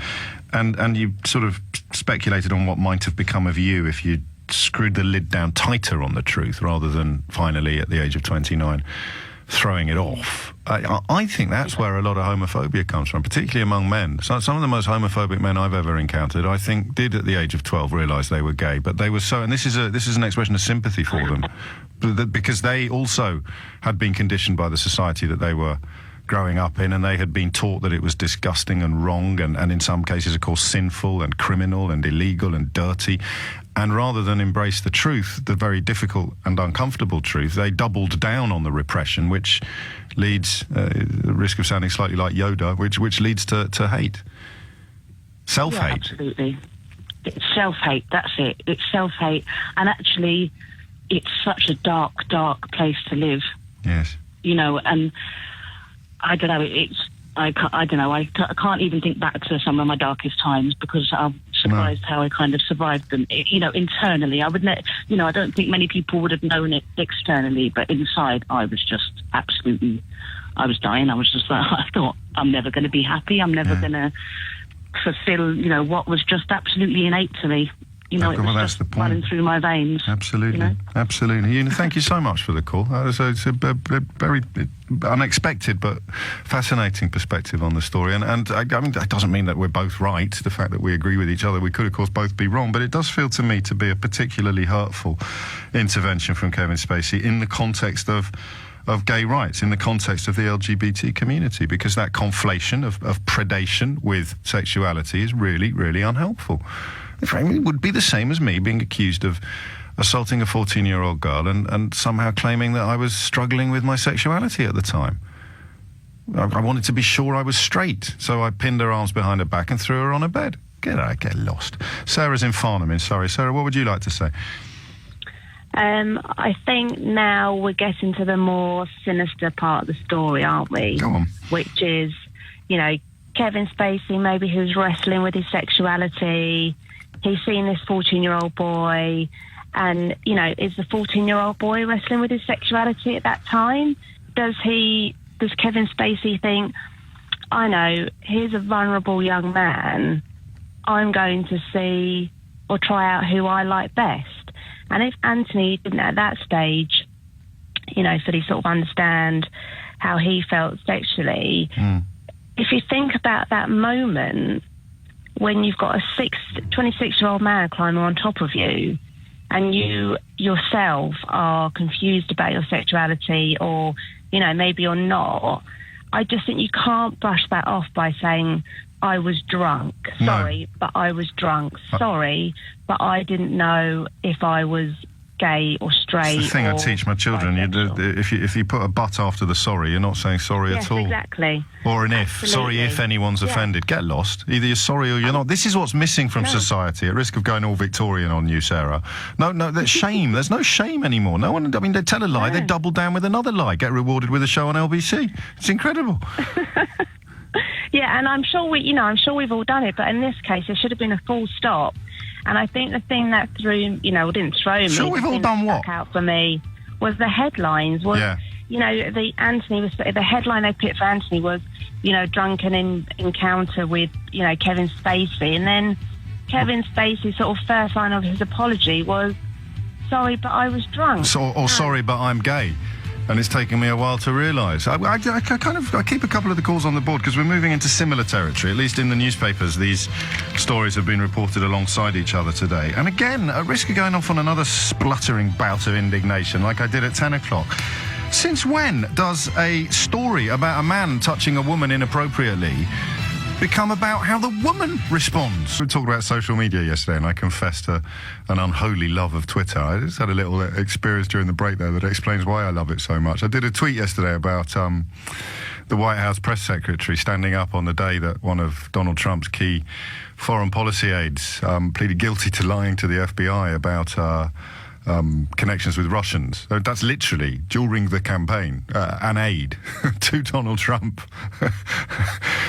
And you sort of speculated on what might have become of you if you screwed the lid down tighter on the truth rather than finally at the age of 29 throwing it off. I think that's where a lot of homophobia comes from, particularly among men. So some of the most homophobic men I've ever encountered, I think, did at the age of 12 realise they were gay, but they were so, and this is an expression of sympathy for them, because they also had been conditioned by the society that they were growing up in, and they had been taught that it was disgusting and wrong and in some cases, of course, sinful and criminal and illegal and dirty. And rather than embrace the truth, the very difficult and uncomfortable truth, they doubled down on the repression, which leads, the risk of sounding slightly like Yoda, which leads to hate. Self-hate. Yeah, absolutely. It's self-hate, that's it. It's self-hate. And actually, it's such a dark, dark place to live. Yes. You know, and I don't know, I can't even think back to some of my darkest times because I'm surprised how I kind of survived them. Internally, I don't think many people would have known it externally, but inside I was just absolutely, I was dying. I was just like, I thought, I'm never going to be happy. I'm never going to fulfill, what was just absolutely innate to me. It was just running through my veins. Absolutely, absolutely. Thank you so much for the call. It's a very unexpected but fascinating perspective on the story. And I mean, that doesn't mean that we're both right. The fact that we agree with each other, we could, of course, both be wrong. But it does feel to me to be a particularly hurtful intervention from Kevin Spacey in the context of gay rights, in the context of the LGBT community, because that conflation of predation with sexuality is really, really unhelpful. It would be the same as me being accused of assaulting a 14-year-old girl and somehow claiming that I was struggling with my sexuality at the time. I wanted to be sure I was straight, so I pinned her arms behind her back and threw her on her bed. Get lost. Sarah's in Farnham in Surrey. Sarah, what would you like to say? I think now we're getting to the more sinister part of the story, aren't we? Go on. Which is, Kevin Spacey, maybe who's wrestling with his sexuality. He's seen this 14-year-old boy, and, is the 14-year-old boy wrestling with his sexuality at that time? Does Kevin Spacey think, I know, here's a vulnerable young man, I'm going to see or try out who I like best? And if Anthony didn't at that stage, sort of understand how he felt sexually, if you think about that moment when you've got a 26-year-old man climbing on top of you and you yourself are confused about your sexuality or, maybe you're not, I just think you can't brush that off by saying, I was drunk. Sorry, but I was drunk. Sorry, but I didn't know if I was gay or straight. It's the thing I teach my children. If you put a but after the sorry, you're not saying sorry at all. Exactly. Or an if. Sorry if anyone's offended. Get lost. Either you're sorry or you're not. This is what's missing from society, at risk of going all Victorian on you, Sarah. No, there's shame. There's no shame anymore. No one, they tell a lie, they double down with another lie, get rewarded with a show on LBC. It's incredible. Yeah, and I'm sure we've all done it, but in this case, there should have been a full stop. And I think the thing that didn't throw me. Sure, we've all done what? Stuck out for me was the headlines. The headline they picked for Anthony was, drunken encounter with, Kevin Spacey, and then Kevin Spacey's sort of first line of his apology was, sorry, but I was drunk. Sorry, but I'm gay. And it's taken me a while to realise. I keep a couple of the calls on the board because we're moving into similar territory. At least in the newspapers, these stories have been reported alongside each other today. And again, at risk of going off on another spluttering bout of indignation like I did at 10 o'clock. Since when does a story about a man touching a woman inappropriately become about how the woman responds? We talked about social media yesterday, and I confessed to an unholy love of Twitter. I just had a little experience during the break there that explains why I love it so much. I did a tweet yesterday about the White House press secretary standing up on the day that one of Donald Trump's key foreign policy aides pleaded guilty to lying to the FBI about connections with Russians. That's literally, during the campaign, an aide to Donald Trump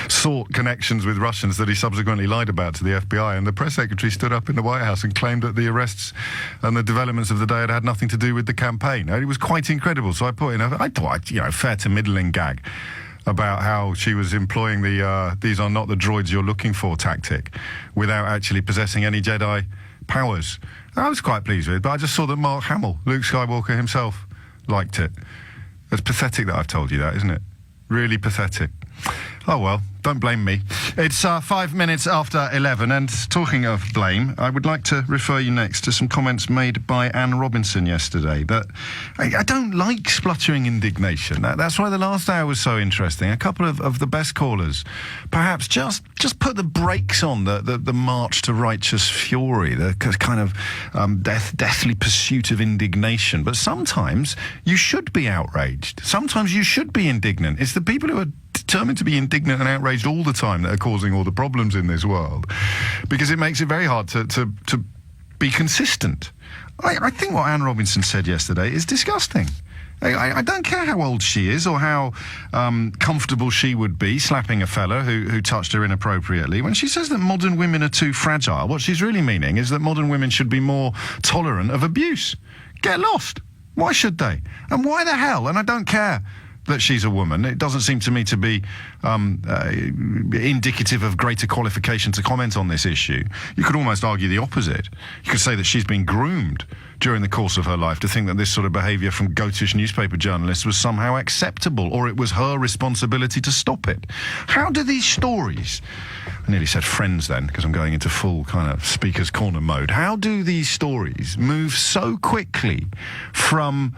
sought connections with Russians that he subsequently lied about to the FBI, and the press secretary stood up in the White House and claimed that the arrests and the developments of the day had nothing to do with the campaign. And it was quite incredible. So I put in a fair to middling gag about how she was employing the these are not the droids you're looking for tactic without actually possessing any Jedi powers. I was quite pleased with it, but I just saw that Mark Hamill, Luke Skywalker himself, liked it. It's pathetic that I've told you that, isn't it? Really pathetic. Oh well, don't blame me. It's 5 minutes after 11, and talking of blame, I would like to refer you next to some comments made by Anne Robinson yesterday. But I don't like spluttering indignation. That's why the last hour was so interesting. A couple of the best callers, perhaps just put the brakes on the march to righteous fury, the kind of deathly pursuit of indignation. But sometimes you should be outraged. Sometimes you should be indignant. It's the people who are determined to be indignant and outraged all the time that are causing all the problems in this world, because it makes it very hard to be consistent. I think what Anne Robinson said yesterday is disgusting. I don't care how old she is or how comfortable she would be slapping a fella who touched her inappropriately. When she says that modern women are too fragile, what she's really meaning is that modern women should be more tolerant of abuse. Get lost. Why should they? And why the hell? And I don't care that she's a woman. It doesn't seem to me to be indicative of greater qualification to comment on this issue. You could almost argue the opposite. You could say that she's been groomed during the course of her life to think that this sort of behaviour from goatish newspaper journalists was somehow acceptable, or it was her responsibility to stop it. How do these stories... I nearly said friends then, because I'm going into full kind of speaker's corner mode. How do these stories move so quickly from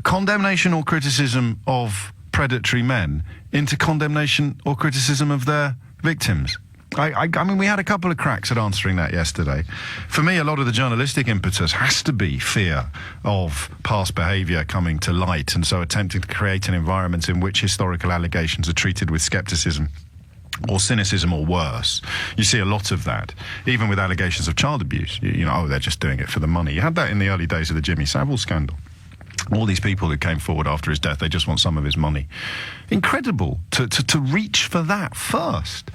condemnation or criticism of predatory men into condemnation or criticism of their victims? I mean, we had a couple of cracks at answering that yesterday. For me, a lot of the journalistic impetus has to be fear of past behaviour coming to light, and so attempting to create an environment in which historical allegations are treated with scepticism or cynicism or worse. You see a lot of that, even with allegations of child abuse. You know, they're just doing it for the money. You had that in the early days of the Jimmy Savile scandal. All these people who came forward after his death, they just want some of his money. Incredible to reach for that first.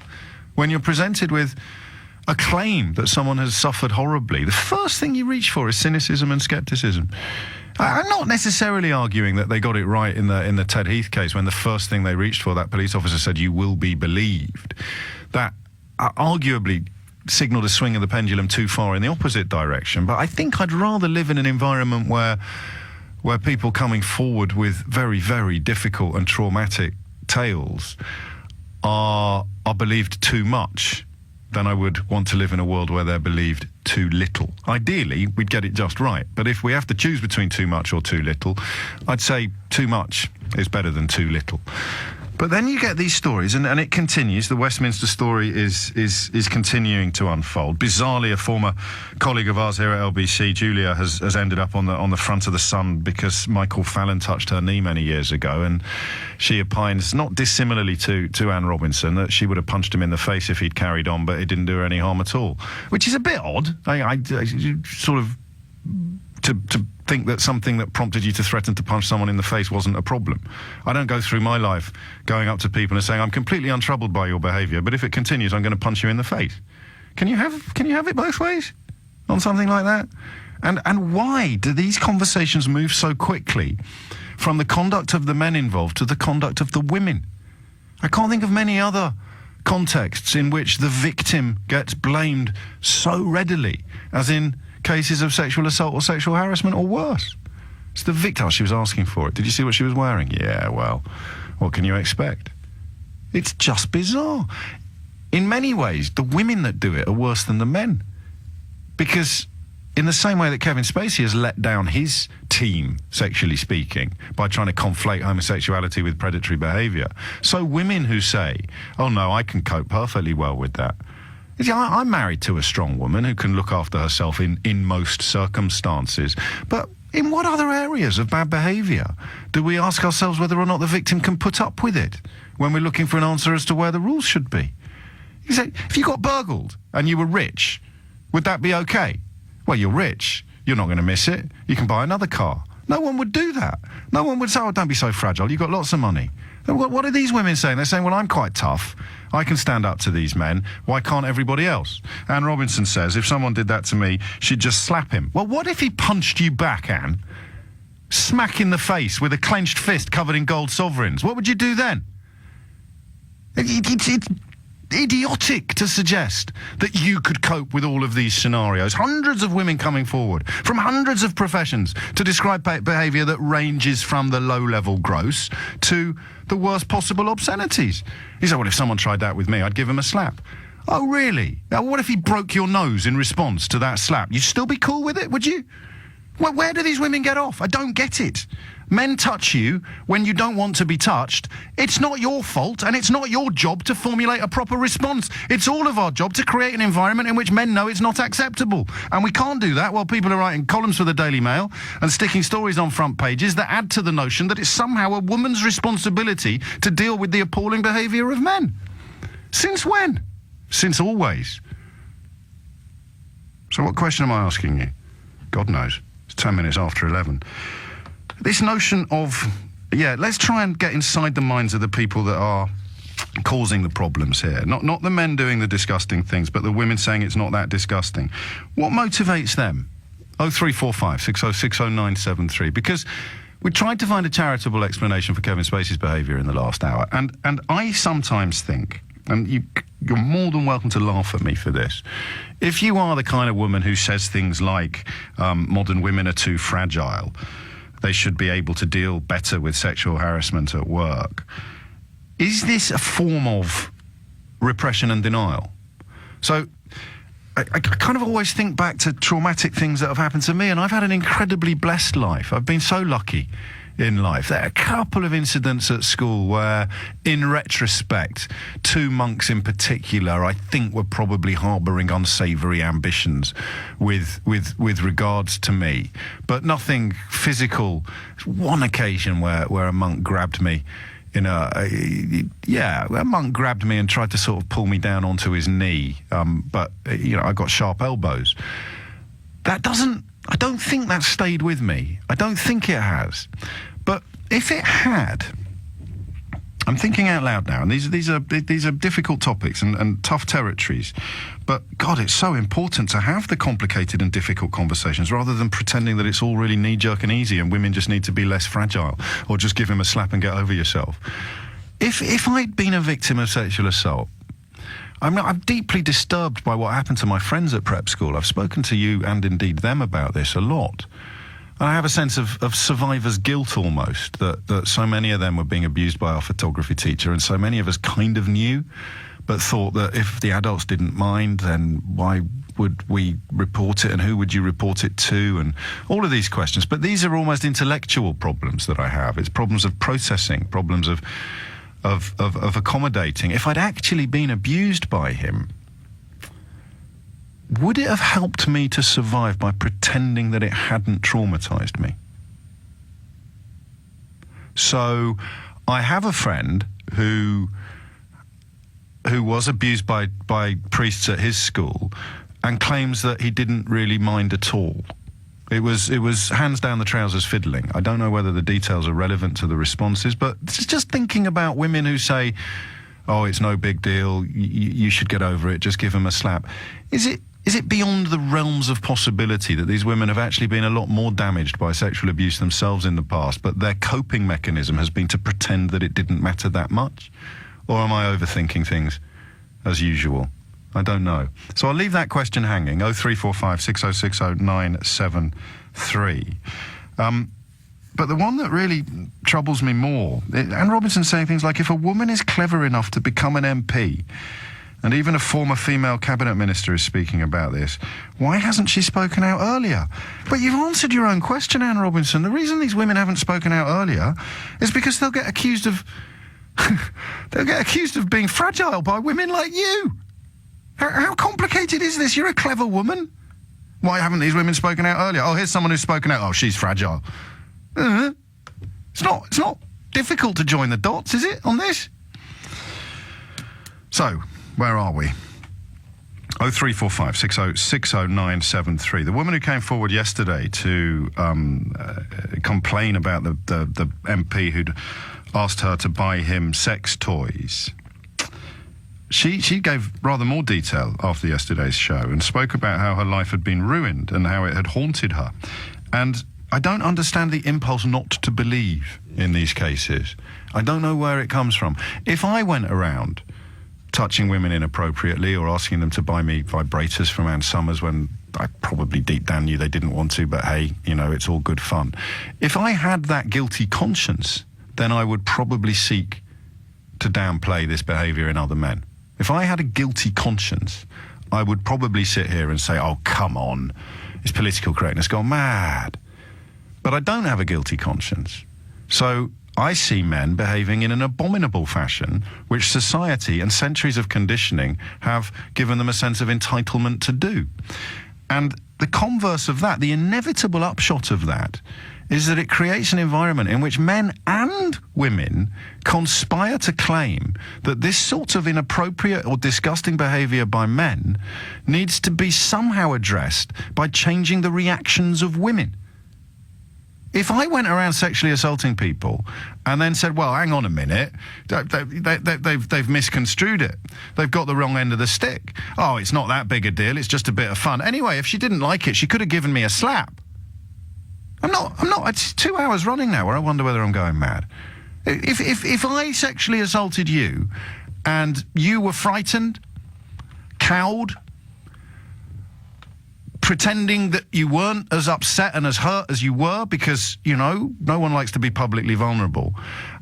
When you're presented with a claim that someone has suffered horribly, the first thing you reach for is cynicism and scepticism. I'm not necessarily arguing that they got it right in the Ted Heath case, when the first thing they reached for, that police officer said, "You will be believed." That arguably signalled a swing of the pendulum too far in the opposite direction. But I think I'd rather live in an environment where people coming forward with very, very difficult and traumatic tales are believed too much than I would want to live in a world where they're believed too little. Ideally, we'd get it just right. But if we have to choose between too much or too little, I'd say too much is better than too little. But then you get these stories, and it continues. The Westminster story is continuing to unfold. Bizarrely, a former colleague of ours here at LBC, Julia, has ended up on the front of the Sun because Michael Fallon touched her knee many years ago, and she opines, not dissimilarly to Anne Robinson, that she would have punched him in the face if he'd carried on, but it didn't do her any harm at all, which is a bit odd. I sort of to think that something that prompted you to threaten to punch someone in the face wasn't a problem. I don't go through my life going up to people and saying, "I'm completely untroubled by your behaviour, but if it continues, I'm going to punch you in the face." Can you have it both ways on something like that? And why do these conversations move so quickly from the conduct of the men involved to the conduct of the women? I can't think of many other contexts in which the victim gets blamed so readily as in cases of sexual assault or sexual harassment or worse. It's the victim. Oh, she was asking for it. Did you see what she was wearing? Yeah, well, what can you expect? It's just bizarre. In many ways, the women that do it are worse than the men. Because in the same way that Kevin Spacey has let down his team, sexually speaking, by trying to conflate homosexuality with predatory behaviour, so women who say, "Oh no, I can cope perfectly well with that." You see, I'm married to a strong woman who can look after herself in most circumstances. But in what other areas of bad behaviour do we ask ourselves whether or not the victim can put up with it when we're looking for an answer as to where the rules should be? You say, if you got burgled and you were rich, would that be okay? Well, you're rich. You're not going to miss it. You can buy another car. No one would do that. No one would say, "Oh, don't be so fragile. You've got lots of money." What are these women saying? They're saying, "Well, I'm quite tough. I can stand up to these men. Why can't everybody else?" Anne Robinson says, if someone did that to me, she'd just slap him. Well, what if he punched you back, Anne? Smack in the face with a clenched fist covered in gold sovereigns. What would you do then? It's idiotic to suggest that you could cope with all of these scenarios. Hundreds of women coming forward from hundreds of professions to describe behaviour that ranges from the low-level gross to the worst possible obscenities. You say, well, if someone tried that with me, I'd give him a slap. Oh, really? Now, what if he broke your nose in response to that slap? You'd still be cool with it, would you? Well, where do these women get off? I don't get it. Men touch you when you don't want to be touched. It's not your fault, and it's not your job to formulate a proper response. It's all of our job to create an environment in which men know it's not acceptable. And we can't do that while people are writing columns for the Daily Mail and sticking stories on front pages that add to the notion that it's somehow a woman's responsibility to deal with the appalling behaviour of men. Since when? Since always. So what question am I asking you? God knows. It's 10 minutes after 11. This notion of, let's try and get inside the minds of the people that are causing the problems here. Not the men doing the disgusting things, but the women saying it's not that disgusting. What motivates them? 0345 6060973. Because we tried to find a charitable explanation for Kevin Spacey's behaviour in the last hour. And I sometimes think, and you're more than welcome to laugh at me for this, if you are the kind of woman who says things like modern women are too fragile, they should be able to deal better with sexual harassment at work, is this a form of repression and denial? So I kind of always think back to traumatic things that have happened to me, and I've had an incredibly blessed life. I've been so lucky in life. There are a couple of incidents at school where, in retrospect, two monks in particular, I think were probably harbouring unsavoury ambitions with regards to me, but nothing physical. One occasion where a monk grabbed me a monk grabbed me and tried to sort of pull me down onto his knee, but I got sharp elbows. I don't think that stayed with me. I don't think it has. But if it had, I'm thinking out loud now, and these are difficult topics and tough territories. But God, it's so important to have the complicated and difficult conversations rather than pretending that it's all really knee-jerk and easy and women just need to be less fragile or just give him a slap and get over yourself. If I'd been a victim of sexual assault, I'm deeply disturbed by what happened to my friends at prep school. I've spoken to you and indeed them about this a lot. I have a sense of survivor's guilt almost, that so many of them were being abused by our photography teacher, and so many of us kind of knew, but thought that if the adults didn't mind, then why would we report it, and who would you report it to, and all of these questions. But these are almost intellectual problems that I have. It's problems of processing, problems of accommodating. If I'd actually been abused by him, would it have helped me to survive by pretending that it hadn't traumatized me? So I have a friend who was abused by priests at his school and claims that he didn't really mind at all. It was hands down the trousers fiddling. I don't know whether the details are relevant to the responses, but just thinking about women who say, oh, it's no big deal, you should get over it, just give him a slap. Is it beyond the realms of possibility that these women have actually been a lot more damaged by sexual abuse themselves in the past, but their coping mechanism has been to pretend that it didn't matter that much? Or am I overthinking things as usual? I don't know. So I'll leave that question hanging. 0345 6060 973. But the one that really troubles me more, Anne Robinson's saying things like, if a woman is clever enough to become an MP, and even a former female cabinet minister is speaking about this, why hasn't she spoken out earlier? But you've answered your own question, Anne Robinson. The reason these women haven't spoken out earlier is because they'll get accused of being fragile by women like you. How complicated is this? You're a clever woman. Why haven't these women spoken out earlier? Oh, here's someone who's spoken out. Oh, she's fragile. It's not difficult to join the dots, is it, on this? So, where are we? 0345 6060 973. The woman who came forward yesterday to complain about the MP who'd asked her to buy him sex toys. She gave rather more detail after yesterday's show and spoke about how her life had been ruined and how it had haunted her. And I don't understand the impulse not to believe in these cases. I don't know where it comes from. If I went around touching women inappropriately or asking them to buy me vibrators from Ann Summers when I probably deep down knew they didn't want to, but hey, you know, it's all good fun. If I had that guilty conscience, then I would probably seek to downplay this behaviour in other men. If I had a guilty conscience, I would probably sit here and say, oh, come on, is political correctness gone mad? But I don't have a guilty conscience. So I see men behaving in an abominable fashion, which society and centuries of conditioning have given them a sense of entitlement to do. And the converse of that, the inevitable upshot of that, is that it creates an environment in which men and women conspire to claim that this sort of inappropriate or disgusting behaviour by men needs to be somehow addressed by changing the reactions of women. If I went around sexually assaulting people and then said, well, hang on a minute, they've misconstrued it. They've got the wrong end of the stick. Oh, it's not that big a deal. It's just a bit of fun. Anyway, if she didn't like it, she could have given me a slap. I'm not, it's 2 hours running now where I wonder whether I'm going mad. If I sexually assaulted you and you were frightened, cowed, pretending that you weren't as upset and as hurt as you were because, you know, no one likes to be publicly vulnerable.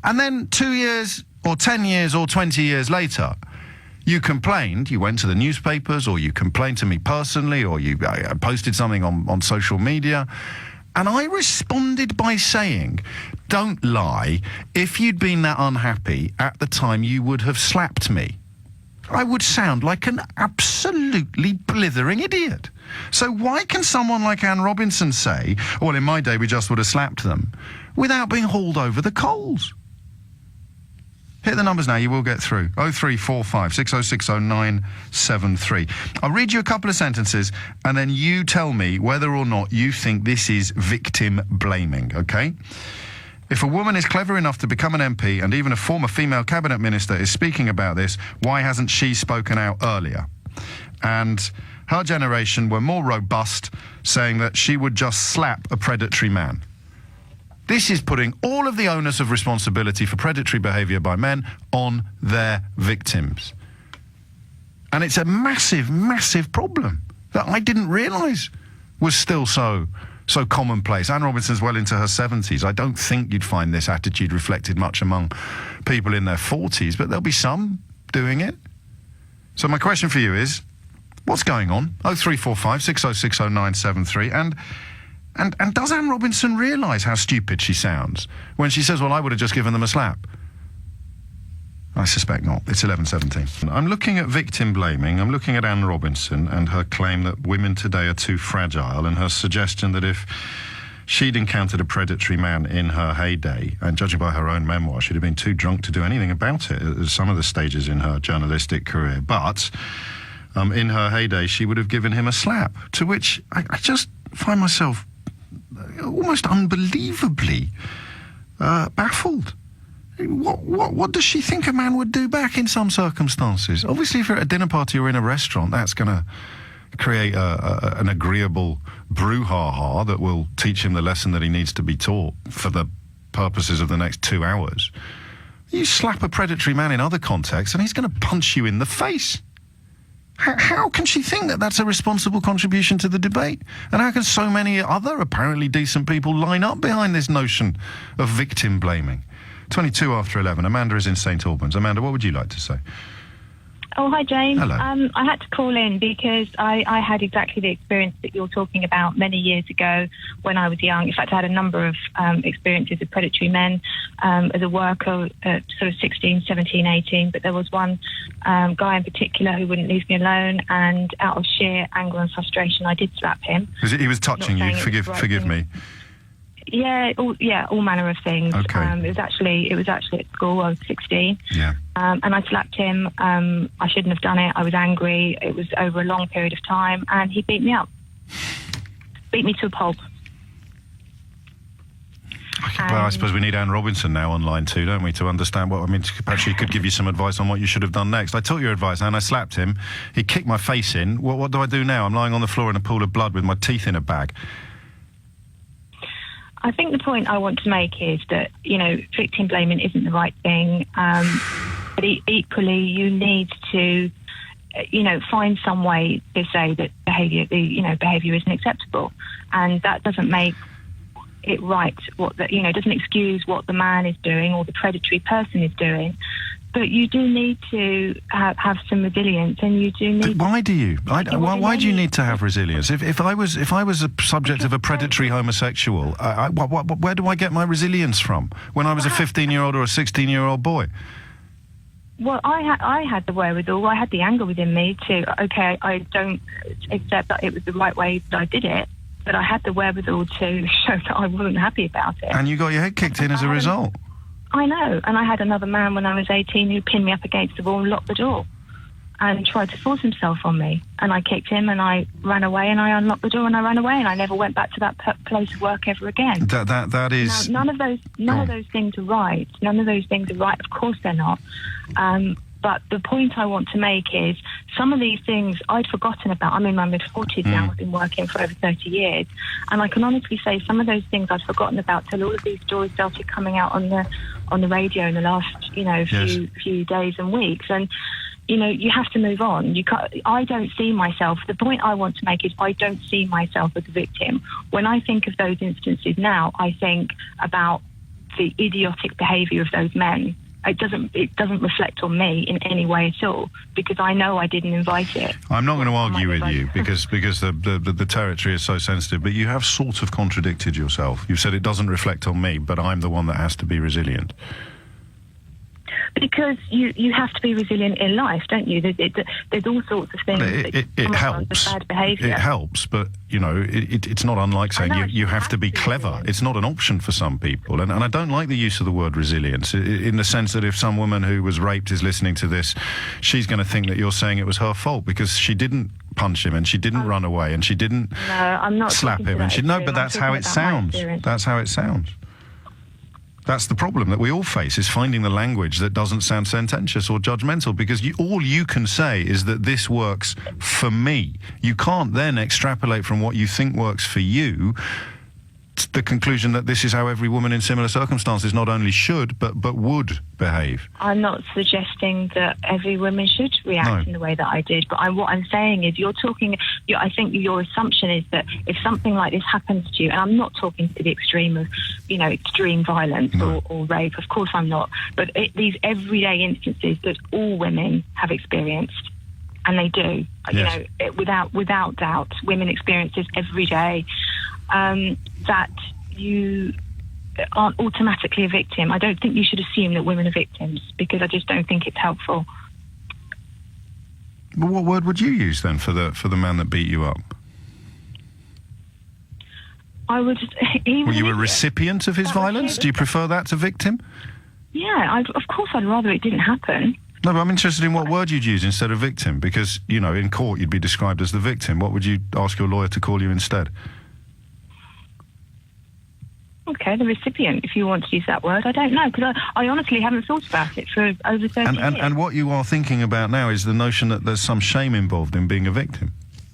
And then 2 years or 10 years or 20 years later, you complained, you went to the newspapers or you complained to me personally or you posted something on social media. And I responded by saying, don't lie, if you'd been that unhappy at the time, you would have slapped me. I would sound like an absolutely blithering idiot. So why can someone like Anne Robinson say, well, in my day we just would have slapped them, without being hauled over the coals? Hit the numbers now, you will get through. 0345 6060 973. I'll read you a couple of sentences and then you tell me whether or not you think this is victim blaming, okay? If a woman is clever enough to become an MP and even a former female cabinet minister is speaking about this, why hasn't she spoken out earlier? And her generation were more robust, saying that she would just slap a predatory man. This is putting all of the onus of responsibility for predatory behaviour by men on their victims. And it's a massive, massive problem that I didn't realise was still so commonplace. Anne Robinson's well into her 70s. I don't think you'd find this attitude reflected much among people in their 40s, but there'll be some doing it. So my question for you is, what's going on? 0345 6060 973. And does Anne Robinson realise how stupid she sounds when she says, well, I would have just given them a slap? I suspect not. It's 11:17. I'm looking at victim blaming. I'm looking at Anne Robinson and her claim that women today are too fragile, and her suggestion that if she'd encountered a predatory man in her heyday, and judging by her own memoir, she'd have been too drunk to do anything about it at some of the stages in her journalistic career. But in her heyday, she would have given him a slap, to which I just find myself almost unbelievably baffled. What does she think a man would do back in some circumstances? Obviously, if you're at a dinner party or in a restaurant, that's going to create an agreeable brouhaha that will teach him the lesson that he needs to be taught for the purposes of the next 2 hours. You slap a predatory man in other contexts and he's going to punch you in the face. How can she think that that's a responsible contribution to the debate? And how can so many other apparently decent people line up behind this notion of victim blaming? 22 after 11. Amanda is in St Albans. Amanda, what would you like to say? Oh, hi, James. Hello. I had to call in because I had exactly the experience that you're talking about many years ago when I was young. In fact, I had a number of experiences with predatory men as a worker at sort of 16, 17, 18. But there was one guy in particular who wouldn't leave me alone, and out of sheer anger and frustration, I did slap him. He was touching you? Forgive me. Yeah, all manner of things. Okay. It was actually at school. I was 16. Yeah. And I slapped him. I shouldn't have done it. I was angry. It was over a long period of time, and he beat me up. Beat me to a pulp. Well, I suppose we need Anne Robinson now online too, don't we, to understand what... I mean, perhaps she could give you some advice on what you should have done next. I took your advice, and I slapped him. He kicked my face in. What do I do now? I'm lying on the floor in a pool of blood with my teeth in a bag. I think the point I want to make is that, victim blaming isn't the right thing. But equally, you need to, find some way to say that behaviour isn't acceptable, and that doesn't make it right. Doesn't excuse what the man is doing or the predatory person is doing. But you do need to have some resilience, and you do need. But why do you? Why do you need to have resilience? If I was a subject of a predatory homosexual, where do I get my resilience from? When I was a 15-year-old or a 16-year-old boy? Well, I had the wherewithal. I had the anger within me to. Okay, I don't accept that it was the right way that I did it, but I had the wherewithal to show that I wasn't happy about it. And you got your head kicked in as a result. I know, and I had another man when I was 18 who pinned me up against the wall and locked the door and tried to force himself on me, and I kicked him and I ran away and I unlocked the door and I ran away and I never went back to that place of work ever again. That is... Now, none of those things are right. None of those things are right. Of course they're not. But the point I want to make is some of these things I'd forgotten about. I'm in my mid-40s now. I've been working for over 30 years. And I can honestly say some of those things I'd forgotten about till all of these stories started coming out on the radio in the last, few days and weeks. And, you have to move on. I don't see myself. The point I want to make is I don't see myself as a victim. When I think of those instances now, I think about the idiotic behaviour of those men. It doesn't reflect on me in any way at all, because I know I didn't invite it. I'm not going to argue with you because the territory is so sensitive, but you have sort of contradicted yourself. You've said it doesn't reflect on me, but I'm the one that has to be resilient. Because you have to be resilient in life, don't you? There's all sorts of things. It helps. Bad behaviour. It helps, but it's not unlike saying you have to be clever. It's not an option for some people, and I don't like the use of the word resilience in the sense that if some woman who was raped is listening to this, she's going to think that you're saying it was her fault because she didn't punch him and she didn't run away and she didn't I'm not slap him and but that's how it sounds. That's how it sounds. That's the problem that we all face, is finding the language that doesn't sound sententious or judgmental, because all you can say is that this works for me. You can't then extrapolate from what you think works for you to the conclusion that this is how every woman in similar circumstances not only should, but would behave. I'm not suggesting that every woman should react in the way that I did, but what I'm saying is I think your assumption is that if something like this happens to you, and I'm not talking to the extreme of, extreme violence or rape, of course I'm not, but these everyday instances that all women have experienced, and they do, yes. Without doubt, women experience this every day, that you aren't automatically a victim. I don't think you should assume that women are victims, because I just don't think it's helpful. But what word would you use then for the man that beat you up? I would. Were you a recipient of his violence? Do you prefer that to victim? Yeah, of course I'd rather it didn't happen. No, but I'm interested in what word you'd use instead of victim, because, in court you'd be described as the victim. What would you ask your lawyer to call you instead? Okay, the recipient, if you want to use that word. I don't know, because I honestly haven't thought about it for over 30 years. And what you are thinking about now is the notion that there's some shame involved in being a victim.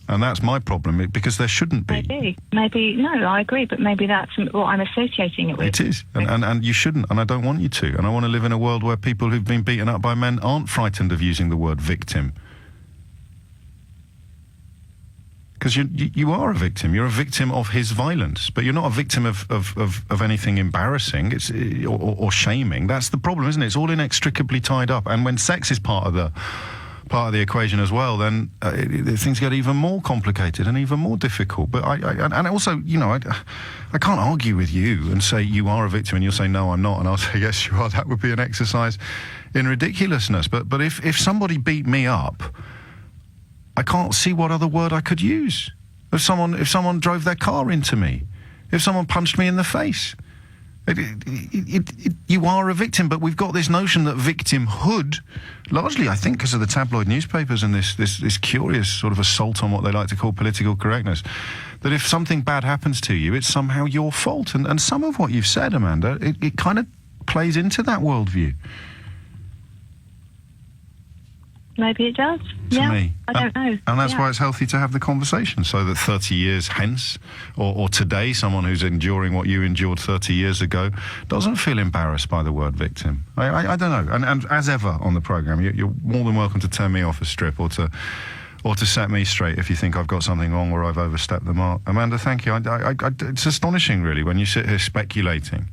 And that's my problem, because there shouldn't be. Maybe, no, I agree, but maybe that's what I'm associating it with. It is, and you shouldn't, and I don't want you to. And I want to live in a world where people who've been beaten up by men aren't frightened of using the word victim. Because you are a victim. You're a victim of his violence, but you're not a victim of anything embarrassing or shaming. That's the problem, isn't it? It's all inextricably tied up. And when sex is part of the equation as well, then things get even more complicated and even more difficult. But I also, I can't argue with you and say you are a victim, and you'll say no, I'm not, and I'll say yes, you are. That would be an exercise in ridiculousness. But if somebody beat me up, I can't see what other word I could use. If someone drove their car into me, if someone punched me in the face, you are a victim. But we've got this notion that victimhood, largely I think because of the tabloid newspapers and this curious sort of assault on what they like to call political correctness, that if something bad happens to you, it's somehow your fault. And some of what you've said, Amanda, it kind of plays into that worldview. maybe it does. To yeah, me. I don't know. And that's Yeah. why it's healthy to have the conversation, so that 30 years hence, or today, someone who's enduring what you endured 30 years ago doesn't feel embarrassed by the word victim. I don't know. And as ever on the programme, you're more than welcome to turn me off a strip or to set me straight if you think I've got something wrong or I've overstepped the mark. Amanda, thank you. It's astonishing, really, when you sit here speculating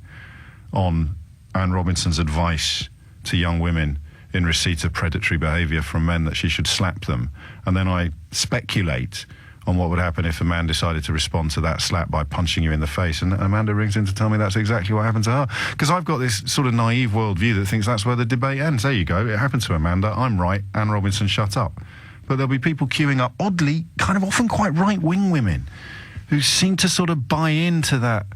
on Anne Robinson's advice to young women in receipt of predatory behaviour from men that she should slap them, and then I speculate on what would happen if a man decided to respond to that slap by punching you in the face, and Amanda rings in to tell me that's exactly what happened to her. Because I've got this sort of naive worldview that thinks that's where the debate ends. There you go, it happened to Amanda, I'm right, Anne Robinson, shut up. But there'll be people queuing up, oddly, kind of often quite right-wing women, who seem to sort of buy into that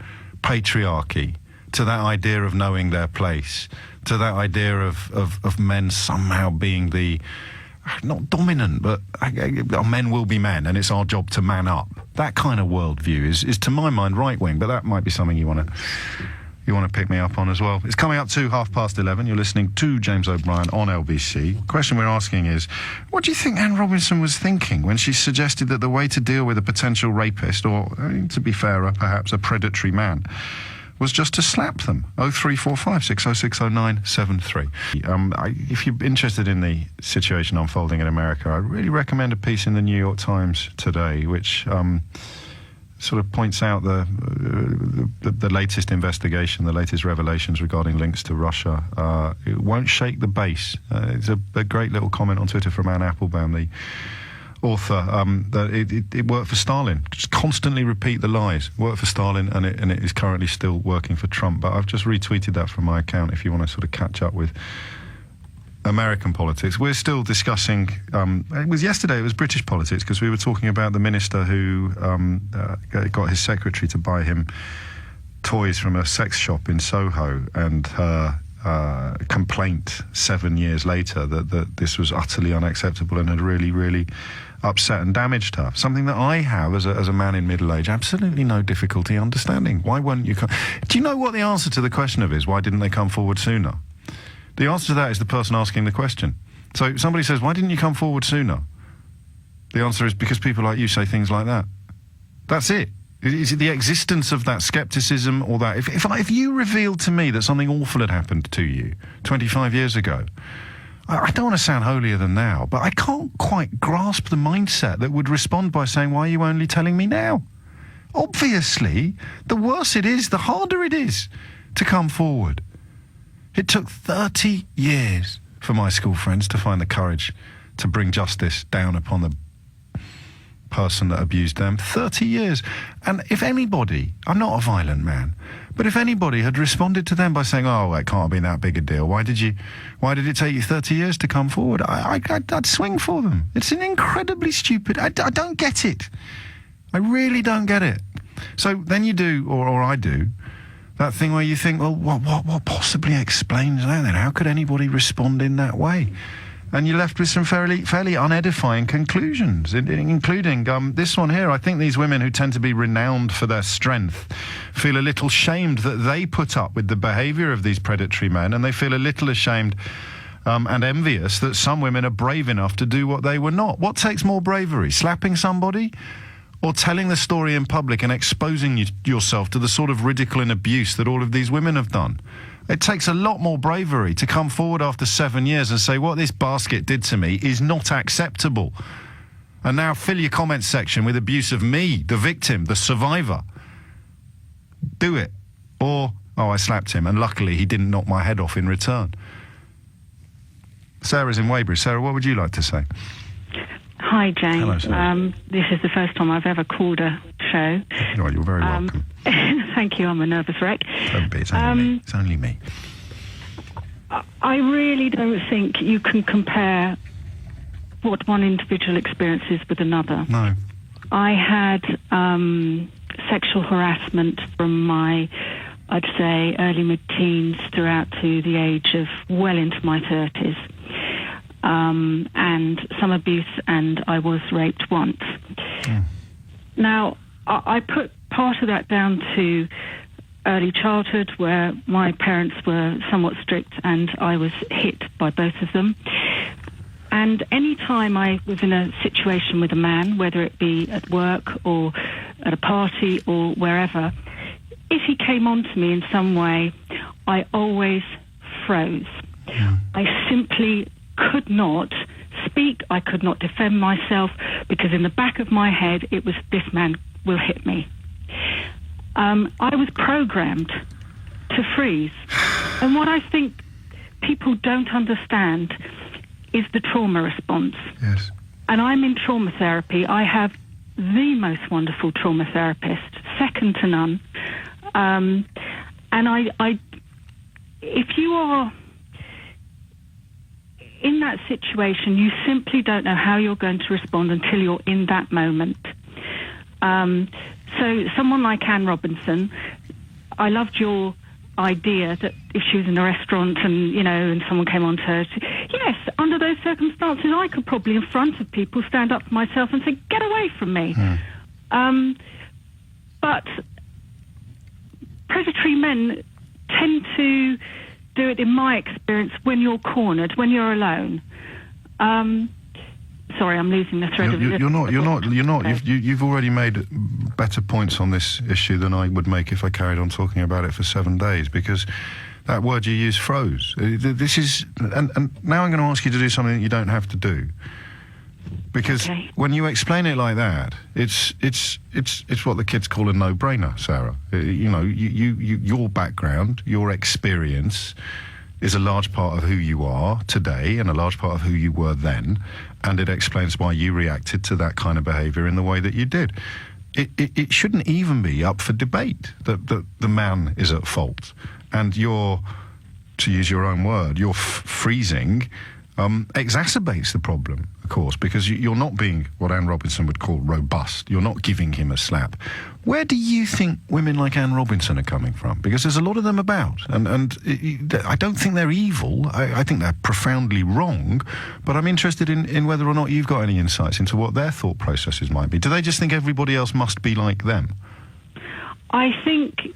patriarchy, to that idea of knowing their place, to that idea of men somehow being the, not dominant, but men will be men, and it's our job to man up. That kind of worldview is to my mind, right-wing, but that might be something you want to pick me up on as well. It's coming up to 11:30. You're listening to James O'Brien on LBC. The question we're asking is, what do you think Anne Robinson was thinking when she suggested that the way to deal with a potential rapist, or, to be fairer, perhaps a predatory man, was just to slap them? 0345 6060973. If you're interested in the situation unfolding in America, I really recommend a piece in the New York Times today, which sort of points out the latest investigation, the latest revelations regarding links to Russia. It won't shake the base. It's a great little comment on Twitter from Anne Applebaum, the author, that it worked for Stalin. Just constantly repeat the lies. Worked for Stalin, and it is currently still working for Trump. But I've just retweeted that from my account if you want to sort of catch up with American politics. We're still discussing, it was British politics, because we were talking about the minister who got his secretary to buy him toys from a sex shop in Soho, and her complaint 7 years later that this was utterly unacceptable and had really, really upset and damaged her. Something that I have, as a man in middle age, absolutely no difficulty understanding. Why won't you come? Do you know what the answer to the question of is? Why didn't they come forward sooner? The answer to that is the person asking the question. So somebody says, why didn't you come forward sooner? The answer is because people like you say things like that. That's it. Is it the existence of that scepticism, or that if you revealed to me that something awful had happened to you 25 years ago, I don't want to sound holier than thou, but I can't quite grasp the mindset that would respond by saying, why are you only telling me now? Obviously, the worse it is, the harder it is to come forward. It took 30 years for my school friends to find the courage to bring justice down upon the person that abused them. 30 years. And if anybody, I'm not a violent man, but if anybody had responded to them by saying, oh, it can't be that big a deal, why did it take you 30 years to come forward? I'd swing for them. It's an incredibly stupid, I don't get it. I really don't get it. So then you do, or I do, that thing where you think, well, what possibly explains that then? How could anybody respond in that way? And you're left with some fairly unedifying conclusions, including this one here. I think these women who tend to be renowned for their strength feel a little shamed that they put up with the behaviour of these predatory men, and they feel a little ashamed and envious that some women are brave enough to do what they were not. What takes more bravery, slapping somebody, or telling the story in public and exposing yourself to the sort of ridicule and abuse that all of these women have done? It takes a lot more bravery to come forward after 7 years and say, what this basket did to me is not acceptable. And now fill your comment section with abuse of me, the victim, the survivor. Do it. Or, oh, I slapped him, and luckily he didn't knock my head off in return. Sarah's in Weybridge. Sarah, what would you like to say? Hi, James. Hello, Sarah. This is the first time I've ever called a show. Oh, you're very welcome. Thank you. I'm a nervous wreck. Don't be. It's only me. It's only me. I really don't think you can compare what one individual experiences with another. No. I had sexual harassment from my, I'd say, early mid-teens throughout to the age of well into my 30s. And some abuse, and I was raped once. Now, I put part of that down to early childhood, where my parents were somewhat strict and I was hit by both of them. And any time I was in a situation with a man, whether it be at work or at a party or wherever, if he came on to me in some way, I always froze. I simply could not speak. I could not defend myself, because in the back of my head it was, this man will hit me. I was programmed to freeze. And what I think people don't understand is the trauma response. Yes. And I'm in trauma therapy. I have the most wonderful trauma therapist, second to none. And if you are in that situation, you simply don't know how you're going to respond until you're in that moment. So someone like Anne Robinson, I loved your idea that if she was in a restaurant and someone came on to her, yes, under those circumstances I could probably in front of people stand up for myself and say, get away from me. But predatory men tend to do it, in my experience, when you're cornered, when you're alone. Sorry, I'm losing the thread of it. You're not. You've already made better points on this issue than I would make if I carried on talking about it for 7 days, because that word you used, froze. This is, and now I'm going to ask you to do something that you don't have to do, because when you explain it like that, it's what the kids call a no-brainer, Sarah. Your background, your experience is a large part of who you are today and a large part of who you were then, and it explains why you reacted to that kind of behaviour in the way that you did. It shouldn't even be up for debate that the man is at fault, and your, to use your own word, your freezing exacerbates the problem, of course, because you're not being what Anne Robinson would call robust. You're not giving him a slap. Where do you think women like Anne Robinson are coming from? Because there's a lot of them about, and I don't think they're evil. I think they're profoundly wrong, but I'm interested in whether or not you've got any insights into what their thought processes might be. Do they just think everybody else must be like them? I think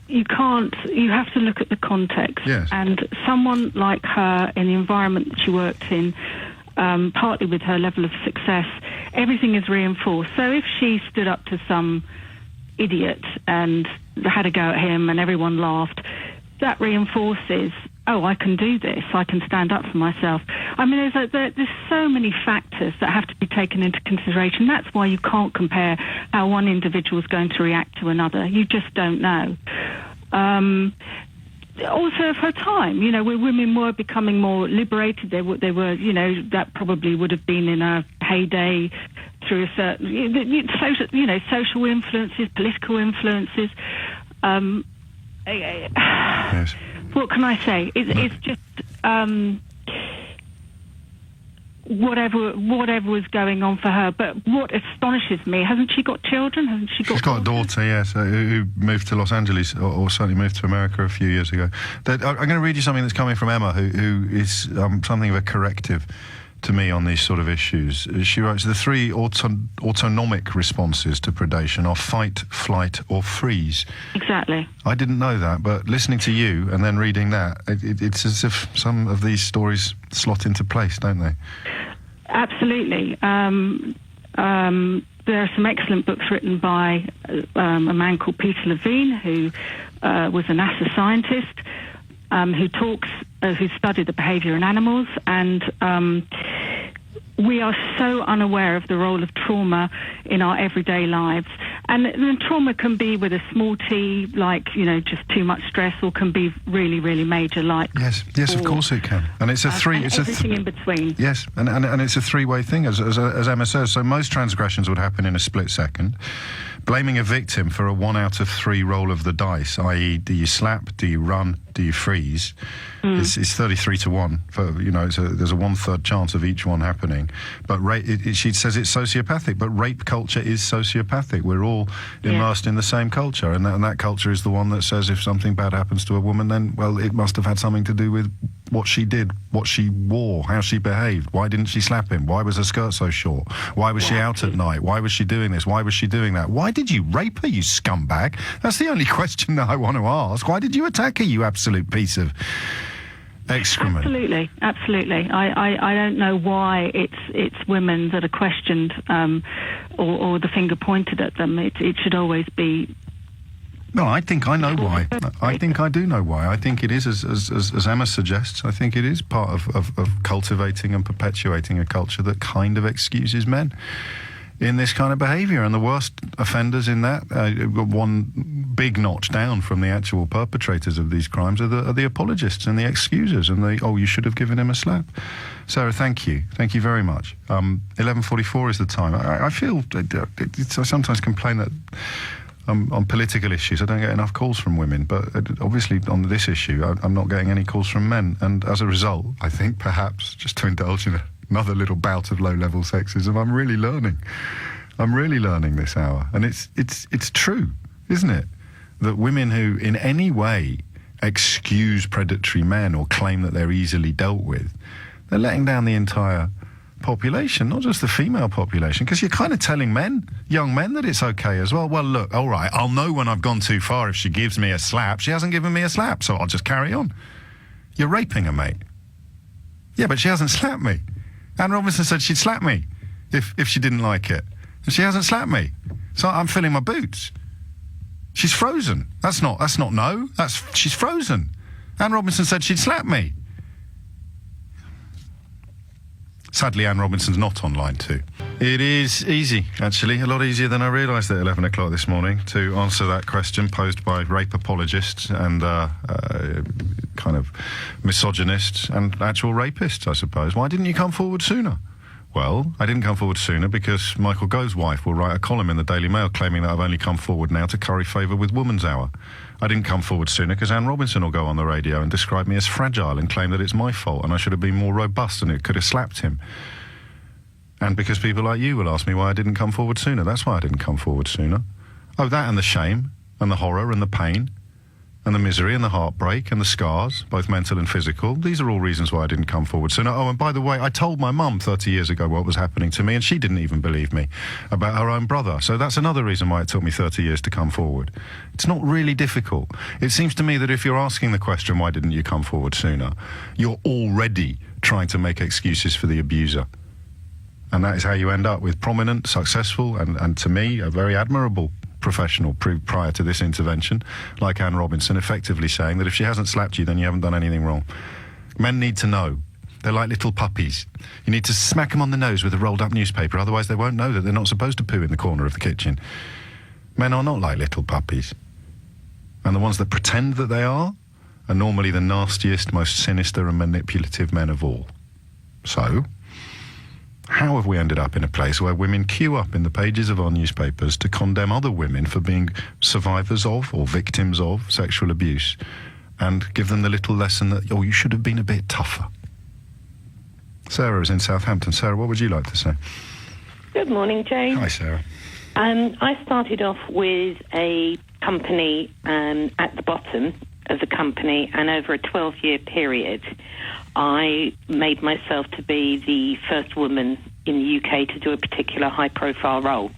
you have to look at the context. Yes. And someone like her, in the environment that she worked in, partly with her level of success, everything is reinforced. So if she stood up to some idiot and had a go at him and everyone laughed, that reinforces, oh, I can do this, I can stand up for myself. I mean, there's so many factors that have to be taken into consideration. That's why you can't compare how one individual is going to react to another. You just don't know. Also of her time, where women were becoming more liberated, they were, that probably would have been in a heyday through a certain, social influences, political influences. Yes. What can I say? It's just whatever was going on for her. But what astonishes me, hasn't she got children? She's got a daughter, yes, who moved to Los Angeles, or certainly moved to America a few years ago. I'm going to read you something that's coming from Emma, who is something of a corrective to me on these sort of issues. She writes, the three autonomic responses to predation are fight, flight, or freeze. Exactly. I didn't know that, but listening to you and then reading that, it's as if some of these stories slot into place, don't they? Absolutely. There are some excellent books written by a man called Peter Levine, who was a NASA scientist, who studied the behaviour in animals, and we are so unaware of the role of trauma in our everyday lives. And trauma can be with a small t, like, just too much stress, or can be really, really major, like... Yes, of course it can. And it's everything in between. Yes, and it's a three-way thing, as Emma says. So most transgressions would happen in a split second. Blaming a victim for a 1 out of 3 roll of the dice, i.e., do you slap, do you run, do you freeze? It's 33-1. There's a 1/3 chance of each one happening. But she says it's sociopathic, but rape culture is sociopathic. We're all immersed in the same culture, and that culture is the one that says if something bad happens to a woman, then, well, it must have had something to do with what she did, what she wore, how she behaved. Why didn't she slap him? Why was her skirt so short? Why was she out at night? Why was she doing this? Why was she doing that? Why did you rape her, you scumbag? That's the only question that I want to ask. Why did you attack her, you absolute piece of... excrement. Absolutely. I don't know why it's women that are questioned or the finger pointed at them. It should always be. No, I think I know why. I think I do know why. I think it is, as Emma suggests, I think it is part of cultivating and perpetuating a culture that kind of excuses men in this kind of behaviour. And the worst offenders in that, one big notch down from the actual perpetrators of these crimes, are the apologists and the excusers and you should have given him a slap. Sarah, thank you. Thank you very much. 11:44 is the time. I feel, I sometimes complain that on political issues I don't get enough calls from women, but obviously on this issue I'm not getting any calls from men, and as a result I think perhaps, just to indulge in another little bout of low-level sexism, I'm really learning this hour. And it's true, isn't it, that women who in any way excuse predatory men or claim that they're easily dealt with, they're letting down the entire population, not just the female population, because you're kind of telling young men that it's okay as well. Well, look, all right, I'll know when I've gone too far if she gives me a slap. She hasn't given me a slap, so I'll just carry on. You're raping her, mate. Yeah, but she hasn't slapped me. Anne Robinson said she'd slap me if she didn't like it. And she hasn't slapped me. So I'm filling my boots. She's frozen. That's not no. She's frozen. Anne Robinson said she'd slap me. Sadly, Anne Robinson's not online too. It is easy, actually, a lot easier than I realised at 11 o'clock this morning to answer that question posed by rape apologists and kind of misogynists and actual rapists, I suppose. Why didn't you come forward sooner? Well, I didn't come forward sooner because Michael Gove's wife will write a column in the Daily Mail claiming that I've only come forward now to curry favour with Woman's Hour. I didn't come forward sooner because Anne Robinson will go on the radio and describe me as fragile and claim that it's my fault and I should have been more robust and it could have slapped him. And because people like you will ask me why I didn't come forward sooner. That's why I didn't come forward sooner. Oh, that and the shame and the horror and the pain and the misery and the heartbreak and the scars, both mental and physical. These are all reasons why I didn't come forward sooner. Oh, and by the way, I told my mum 30 years ago what was happening to me, and she didn't even believe me about her own brother. So that's another reason why it took me 30 years to come forward. It's not really difficult. It seems to me that if you're asking the question, why didn't you come forward sooner, you're already trying to make excuses for the abuser. And that is how you end up with prominent, successful, and to me, a very admirable professional prior to this intervention, like Anne Robinson, effectively saying that if she hasn't slapped you, then you haven't done anything wrong. Men need to know. They're like little puppies. You need to smack them on the nose with a rolled-up newspaper, otherwise they won't know that they're not supposed to poo in the corner of the kitchen. Men are not like little puppies. And the ones that pretend that they are normally the nastiest, most sinister and manipulative men of all. So, how have we ended up in a place where women queue up in the pages of our newspapers to condemn other women for being survivors of or victims of sexual abuse and give them the little lesson that, you should have been a bit tougher? Sarah is in Southampton. Sarah, what would you like to say? Good morning, James. Hi, Sarah. I started off with a company at the bottom of the company, and over a 12-year period, I made myself to be the first woman in the UK to do a particular high-profile role.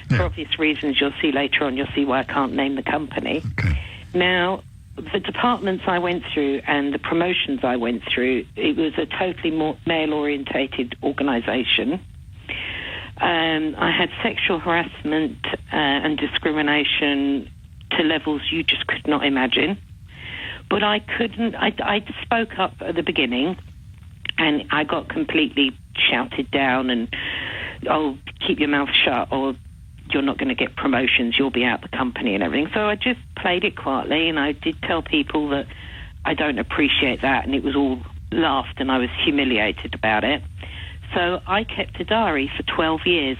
Yeah. For obvious reasons, you'll see later on, you'll see why I can't name the company. Okay. Now, the departments I went through and the promotions I went through, it was a totally male-orientated organisation. I had sexual harassment and discrimination to levels you just could not imagine. But I spoke up at the beginning, and I got completely shouted down and, keep your mouth shut, or you're not going to get promotions, you'll be out the company and everything. So I just played it quietly, and I did tell people that I don't appreciate that, and it was all laughed, and I was humiliated about it. So I kept a diary for 12 years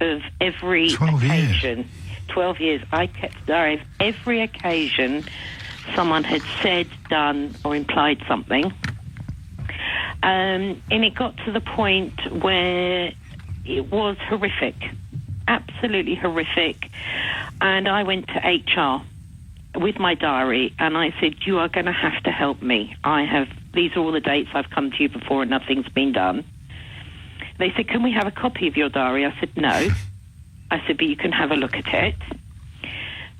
of every 12 occasion. Years. 12 years. I kept a diary of every occasion someone had said, done, or implied something. And it got to the point where it was horrific, absolutely horrific. And I went to HR with my diary, and I said, you are going to have to help me. These are all the dates I've come to you before and nothing's been done. They said, can we have a copy of your diary? I said, no. I said, but you can have a look at it.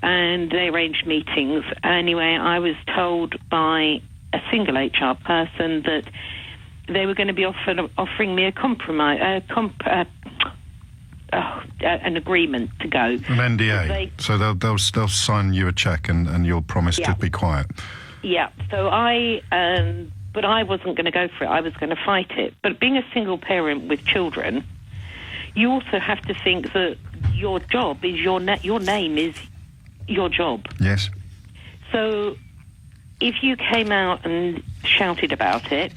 And they arranged meetings. Anyway, I was told by a single HR person that they were going to be offering me a compromise, an agreement to go. An NDA. So they'll sign you a cheque and you'll promise to be quiet. Yeah. So but I wasn't going to go for it. I was going to fight it. But being a single parent with children, you also have to think that your job is your name is your job. Yes. So if you came out and shouted about it,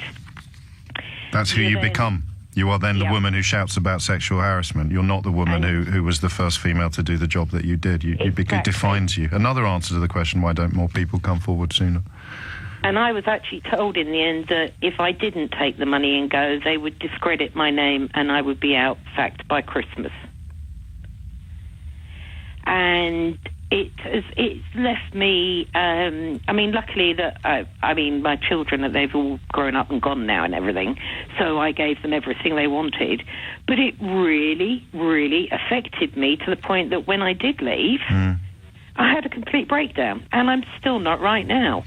that's who you become. You are then the woman who shouts about sexual harassment. You're not the woman who was the first female to do the job that you did. It defines you. Another answer to the question, why don't more people come forward sooner? And I was actually told in the end that if I didn't take the money and go, they would discredit my name and I would be out sacked by Christmas. And it's left me, luckily that, my children, they've all grown up and gone now and everything, so I gave them everything they wanted. But it really, really affected me to the point that when I did leave, I had a complete breakdown, and I'm still not right now.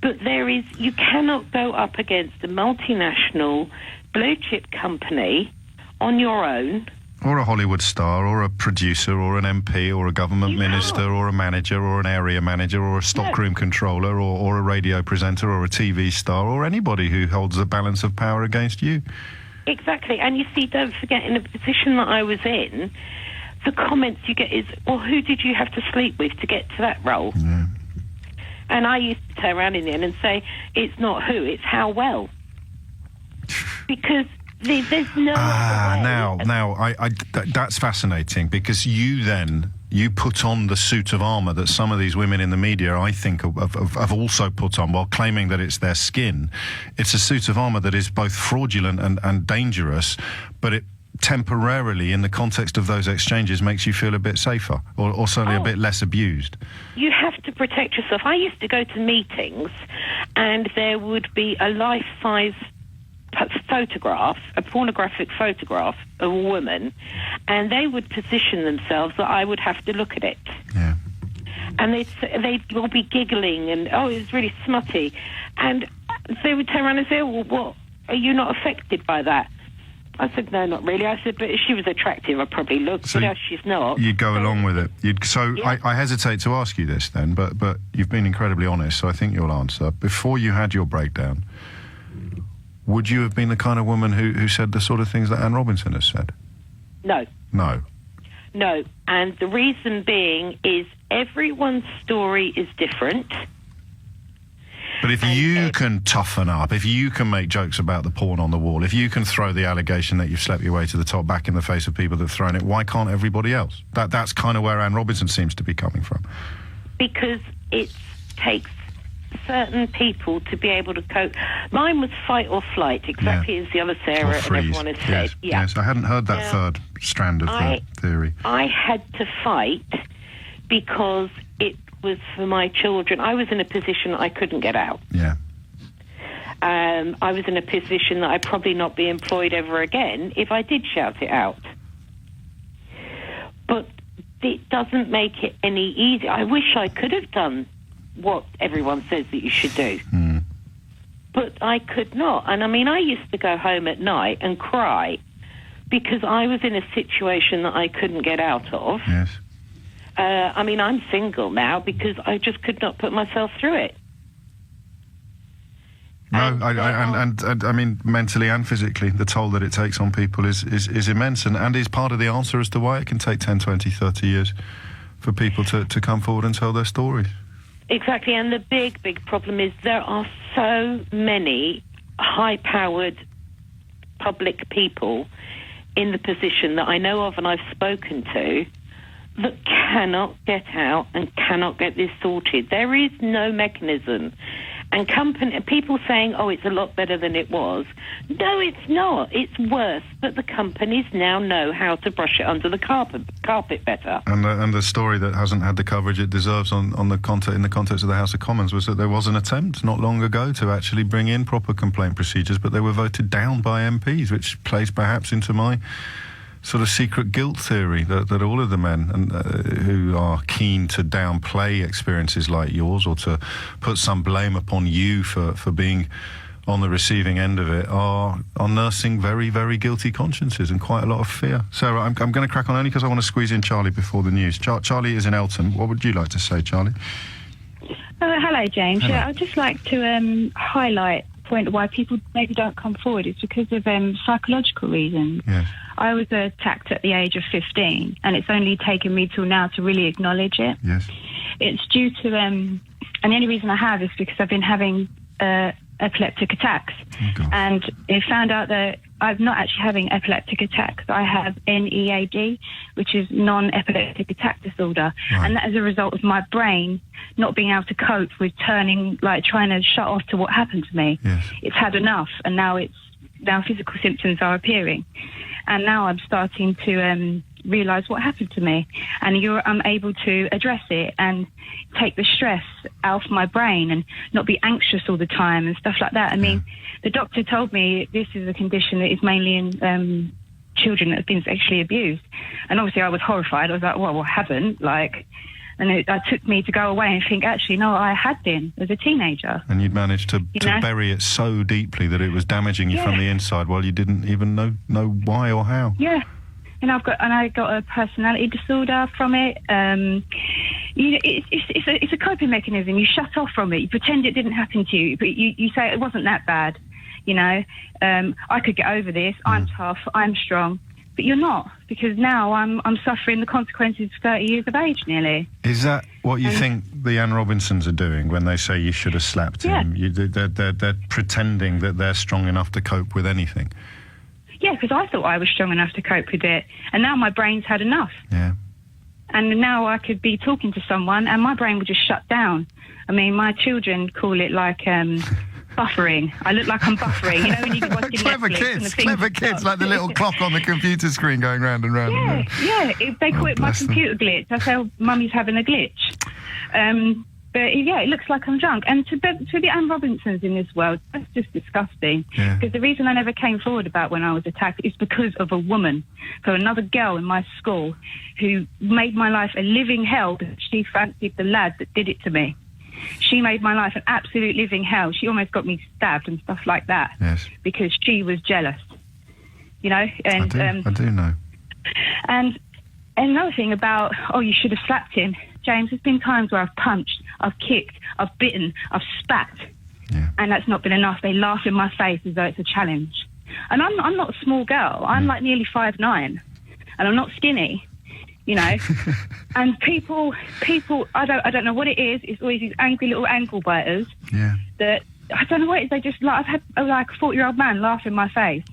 But you cannot go up against a multinational blue chip company on your own. Or a Hollywood star, or a producer, or an MP, or a government minister, or a manager, or an area manager, or a stockroom controller, or a radio presenter, or a TV star, or anybody who holds a balance of power against you. Exactly. And you see, don't forget, in the position that I was in, the comments you get is, well, who did you have to sleep with to get to that role? Yeah. And I used to turn around in the end and say, it's not who, it's how well. Because there's no that's fascinating, because you put on the suit of armour that some of these women in the media, I think, have also put on while claiming that it's their skin. It's a suit of armour that is both fraudulent and dangerous, but it temporarily, in the context of those exchanges, makes you feel a bit safer, or certainly a bit less abused. You have to protect yourself. I used to go to meetings and there would be a life-size photograph, a pornographic photograph of a woman, and they would position themselves that I would have to look at it. Yeah. And they'd all be giggling and, oh, it was really smutty. And they would turn around and say, oh, well, what, are you not affected by that? I said, no, not really. I said, but if she was attractive, I'd probably look, but if she's not... You'd go along with it. I hesitate to ask you this then, but you've been incredibly honest, so I think you'll answer. Before you had your breakdown, would you have been the kind of woman who said the sort of things that Anne Robinson has said? No. No. No, and the reason being is everyone's story is different. But if you can toughen up, if you can make jokes about the porn on the wall, if you can throw the allegation that you've slept your way to the top back in the face of people that have thrown it, why can't everybody else? That's kind of where Anne Robinson seems to be coming from. Because it takes certain people to be able to cope. Mine was fight or flight, exactly as the other Sarah and everyone has said. Yes, I hadn't heard that third strand of the theory. I had to fight because it was for my children. I was in a position I couldn't get out. Yeah. I was in a position that I'd probably not be employed ever again if I did shout it out. But it doesn't make it any easier. I wish I could have done what everyone says that you should do. But I could not. And I mean, I used to go home at night and cry because I was in a situation that I couldn't get out of. Yes. I mean, I'm single now because I just could not put myself through it. No, I mean, mentally and physically, the toll that it takes on people is immense, and is part of the answer as to why it can take 10, 20, 30 years for people to come forward and tell their stories. Exactly, and the big problem is there are so many high-powered public people in the position that I know of and I've spoken to that cannot get out and cannot get this sorted. There is no mechanism. And people saying, oh, it's a lot better than it was. No, it's not. It's worse. But the companies now know how to brush it under the carpet better. And the story that hasn't had the coverage it deserves in the context of the House of Commons was that there was an attempt not long ago to actually bring in proper complaint procedures, but they were voted down by MPs, which plays perhaps into my sort of secret guilt theory that all of the men who are keen to downplay experiences like yours or to put some blame upon you for being on the receiving end of it are nursing very, very guilty consciences and quite a lot of fear. Sarah, I'm going to crack on only because I want to squeeze in Charlie before the news. Charlie is in Elton. What would you like to say, Charlie? Hello, James. Hello. Yeah, I'd just like to highlight the point why people maybe don't come forward. It's because of psychological reasons. Yes. I was attacked at the age of 15, and it's only taken me till now to really acknowledge it. Yes. It's due to, and the only reason I have is because I've been having epileptic attacks. Oh, and it found out that I'm not actually having epileptic attacks. I have NEAD, which is non-epileptic attack disorder. Right. And that is a result of my brain not being able to cope with trying to shut off to what happened to me. Yes. It's had enough, and now physical symptoms are appearing. And now I'm starting to realise what happened to me. And I'm able to address it and take the stress out of my brain and not be anxious all the time and stuff like that. I mean, the doctor told me this is a condition that is mainly in children that have been sexually abused. And obviously I was horrified. I was like, well, I haven't. And it took me to go away and think, actually, no, I had been as a teenager. And you'd managed to bury it so deeply that it was damaging you from the inside while you didn't even know why or how. Yeah. And I got a personality disorder from it. It's a coping mechanism. You shut off from it. You pretend it didn't happen to you, but you say it wasn't that bad. I could get over this. I'm tough. I'm strong. But you're not, because now I'm suffering the consequences of 30 years of age nearly. Is that what you think the Anne Robinsons are doing when they say you should have slapped him? They're pretending that they're strong enough to cope with anything. Yeah, because I thought I was strong enough to cope with it. And now my brain's had enough. Yeah. And now I could be talking to someone and my brain would just shut down. I mean, my children call it buffering. I look like I'm buffering. When you watch Clever kids, like the little clock on the computer screen going round and round. They call it my computer glitch. That's how Mummy's having a glitch. But it looks like I'm drunk. And to the Anne Robinsons in this world, that's just disgusting. Because the reason I never came forward about when I was attacked is because of a woman. So another girl in my school who made my life a living hell because she fancied the lad that did it to me. She made my life an absolute living hell. She almost got me stabbed and stuff like that. Yes. Because she was jealous. And I do know. And another thing about, you should have slapped him. James, there's been times where I've punched, I've kicked, I've bitten, I've spat. Yeah. And that's not been enough. They laugh in my face as though it's a challenge. And I'm not a small girl. I'm like nearly 5'9", and I'm not skinny. And people, I don't know what it is. It's always these angry little ankle biters. Yeah. That I don't know what it is. They just I've had a 40-year-old man laugh in my face.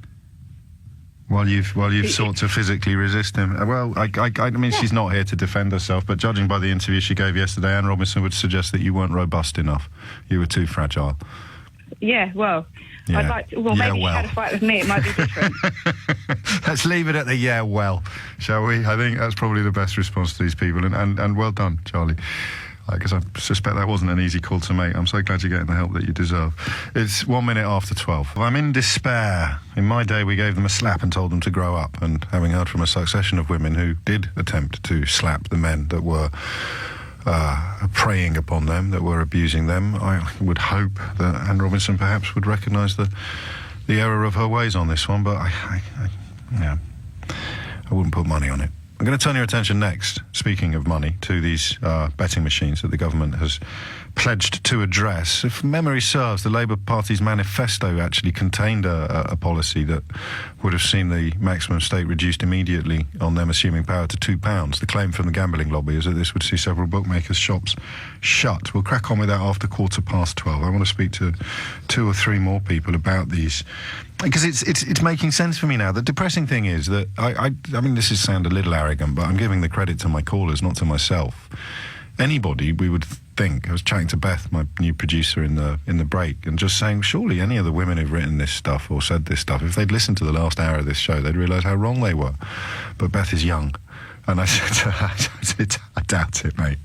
While you've sought to physically resist him. Well, I mean, she's not here to defend herself, but judging by the interview she gave yesterday, Anne Robinson would suggest that you weren't robust enough. You were too fragile. Yeah, well, yeah. I'd like to, maybe she had a fight with me, it might be different. Let's leave it at the shall we? I think that's probably the best response to these people, and well done, Charlie. Because I suspect that wasn't an easy call to make. I'm so glad you're getting the help that you deserve. It's 1 minute after 12. I'm in despair. In my day, we gave them a slap and told them to grow up. And having heard from a succession of women who did attempt to slap the men that were preying upon them, that were abusing them, I would hope that Anne Robinson perhaps would recognise the error of her ways on this one. But I wouldn't put money on it. I'm going to turn your attention next, speaking of money, to these betting machines that the government has pledged to address. If memory serves, the Labour Party's manifesto actually contained a policy that would have seen the maximum stake reduced immediately on them assuming power to £2. The claim from the gambling lobby is that this would see several bookmakers' shops shut. We'll crack on with that after 12:15. I want to speak to 2 or 3 more people about these, because it's making sense for me now. The depressing thing is that I mean, this is sound a little arrogant, but I'm giving the credit to my callers, not to myself. Anybody, we would think, I was chatting to Beth, my new producer, in the break, and just saying, surely any of the women who've written this stuff or said this stuff, if they'd listened to the last hour of this show, they'd realise how wrong they were. But Beth is young. And I said to her, I doubt it, mate.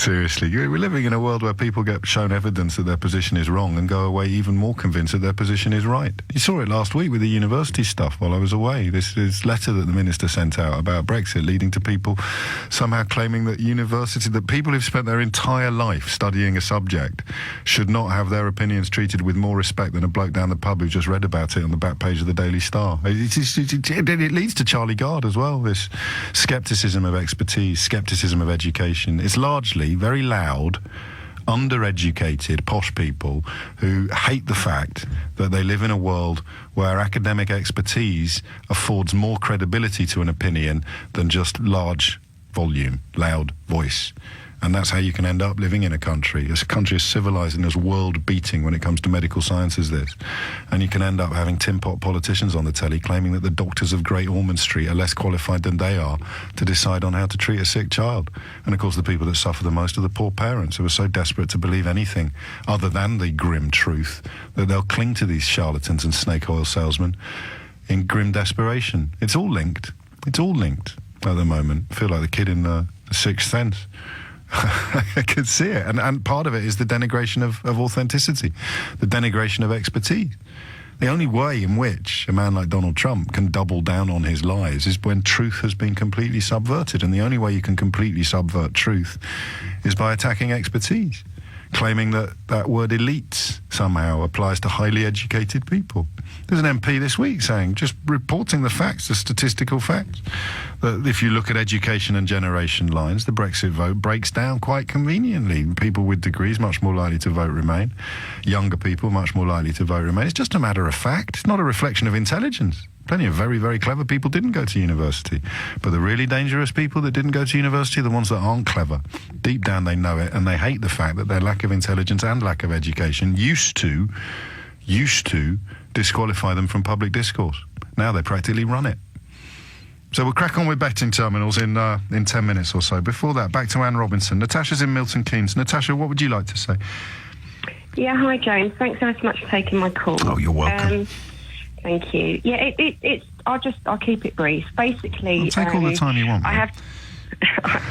Seriously, we're living in a world where people get shown evidence that their position is wrong and go away even more convinced that their position is right. You saw it last week with the university stuff while I was away. This letter that the minister sent out about Brexit, leading to people somehow claiming that that people who've spent their entire life studying a subject should not have their opinions treated with more respect than a bloke down the pub who just read about it on the back page of the Daily Star. It leads to Charlie Gard as well, this scepticism of expertise, scepticism of education. It's largely very loud, undereducated, posh people who hate the fact that they live in a world where academic expertise affords more credibility to an opinion than just large volume, loud voice. And that's how you can end up living in a country as civilized and as world-beating when it comes to medical science as this. And you can end up having tin-pot politicians on the telly claiming that the doctors of Great Ormond Street are less qualified than they are to decide on how to treat a sick child. And of course the people that suffer the most are the poor parents who are so desperate to believe anything other than the grim truth that they'll cling to these charlatans and snake oil salesmen in grim desperation. It's all linked. It's all linked at the moment. I feel like the kid in the Sixth Sense. I could see it. And part of it is the denigration of authenticity, the denigration of expertise. The only way in which a man like Donald Trump can double down on his lies is when truth has been completely subverted. And the only way you can completely subvert truth is by attacking expertise, claiming that that word elites somehow applies to highly educated people. There's an MP this week saying, just reporting the facts, the statistical facts, that if you look at education and generation lines, the Brexit vote breaks down quite conveniently. People with degrees much more likely to vote Remain. Younger people much more likely to vote Remain. It's just a matter of fact. It's not a reflection of intelligence. Plenty of very, very clever people didn't go to university. But the really dangerous people that didn't go to university are the ones that aren't clever. Deep down they know it, and they hate the fact that their lack of intelligence and lack of education used to disqualify them from public discourse. Now they practically run it. So we'll crack on with betting terminals in 10 minutes or so. Before that, back to Anne Robinson. Natasha's in Milton Keynes. Natasha, what would you like to say? Yeah, hi James. Thanks ever so much for taking my call. Oh, you're welcome. Thank you. Yeah, it's. I'll keep it brief. Basically, take all the time you want. I have.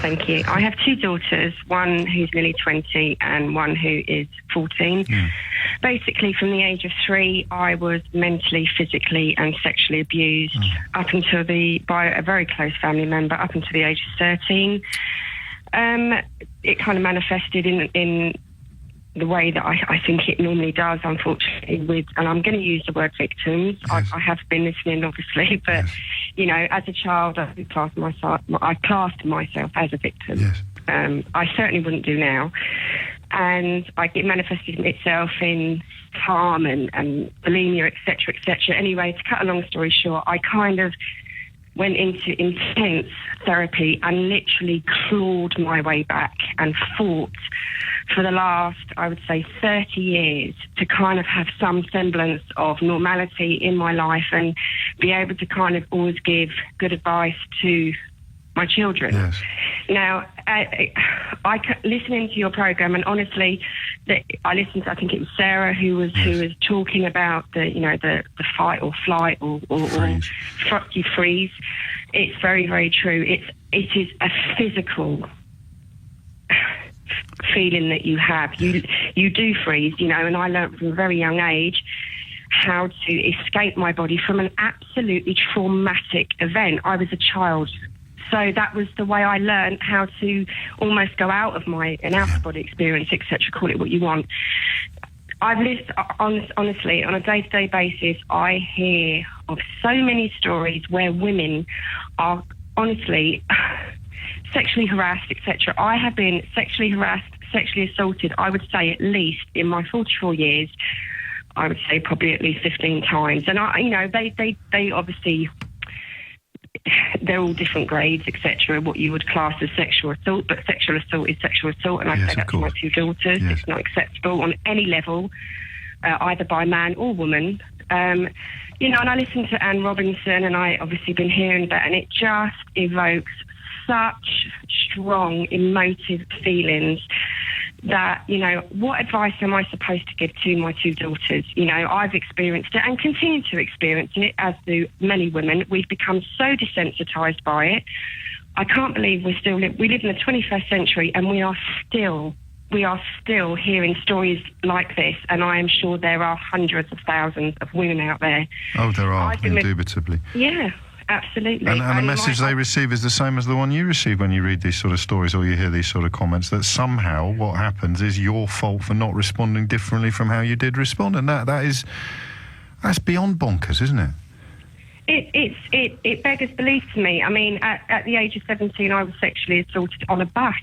Thank you. I have two daughters, one who's nearly 20 and one who is 14. Yeah. Basically, from the age of 3, I was mentally, physically and sexually abused by a very close family member up until the age of 13. It kind of manifested in the way that I think it normally does, unfortunately, and I'm going to use the word victims. Yes. I have been listening, obviously, but, yes. You know, as a child, I classed myself as a victim. Yes. I certainly wouldn't do now. And it manifested itself in harm and bulimia, etc., etc. Anyway, to cut a long story short, I kind of went into intense therapy and literally clawed my way back and fought for the last, I would say, 30 years to kind of have some semblance of normality in my life and be able to kind of always give good advice to my children. Yes. Now, listening to your program, and honestly, I listened to, I think it was Sarah who was talking about the fight or flight or you freeze. It's very, very true. It is a physical feeling that you have. You do freeze, and I learned from a very young age how to escape my body from an absolutely traumatic event. I was a child. So that was the way I learned how to almost go out of an out-of-body experience, etc. Call it what you want. I've lived, honestly, on a day-to-day basis, I hear of so many stories where women are honestly sexually harassed, etc. I have been sexually harassed, sexually assaulted, I would say at least in my 44 years, I would say probably at least 15 times. And, they obviously... they're all different grades, etc., what you would class as sexual assault, but sexual assault is sexual assault, and I say that to my two daughters. Yes. It's not acceptable on any level, either by man or woman. And I listen to Anne Robinson, and I obviously been hearing that, and it just evokes such strong emotive feelings that, what advice am I supposed to give to my two daughters? I've experienced it and continue to experience it, as do many women. We've become so desensitised by it. I can't believe we live in the 21st century and we are still hearing stories like this, and I am sure there are hundreds of thousands of women out there. Oh, there are, indubitably. Yeah, absolutely. And the message they receive is the same as the one you receive when you read these sort of stories or you hear these sort of comments, that somehow what happens is your fault for not responding differently from how you did respond, and that's beyond bonkers, isn't it? It beggars belief to me. I mean, at the age of 17, I was sexually assaulted on a bus.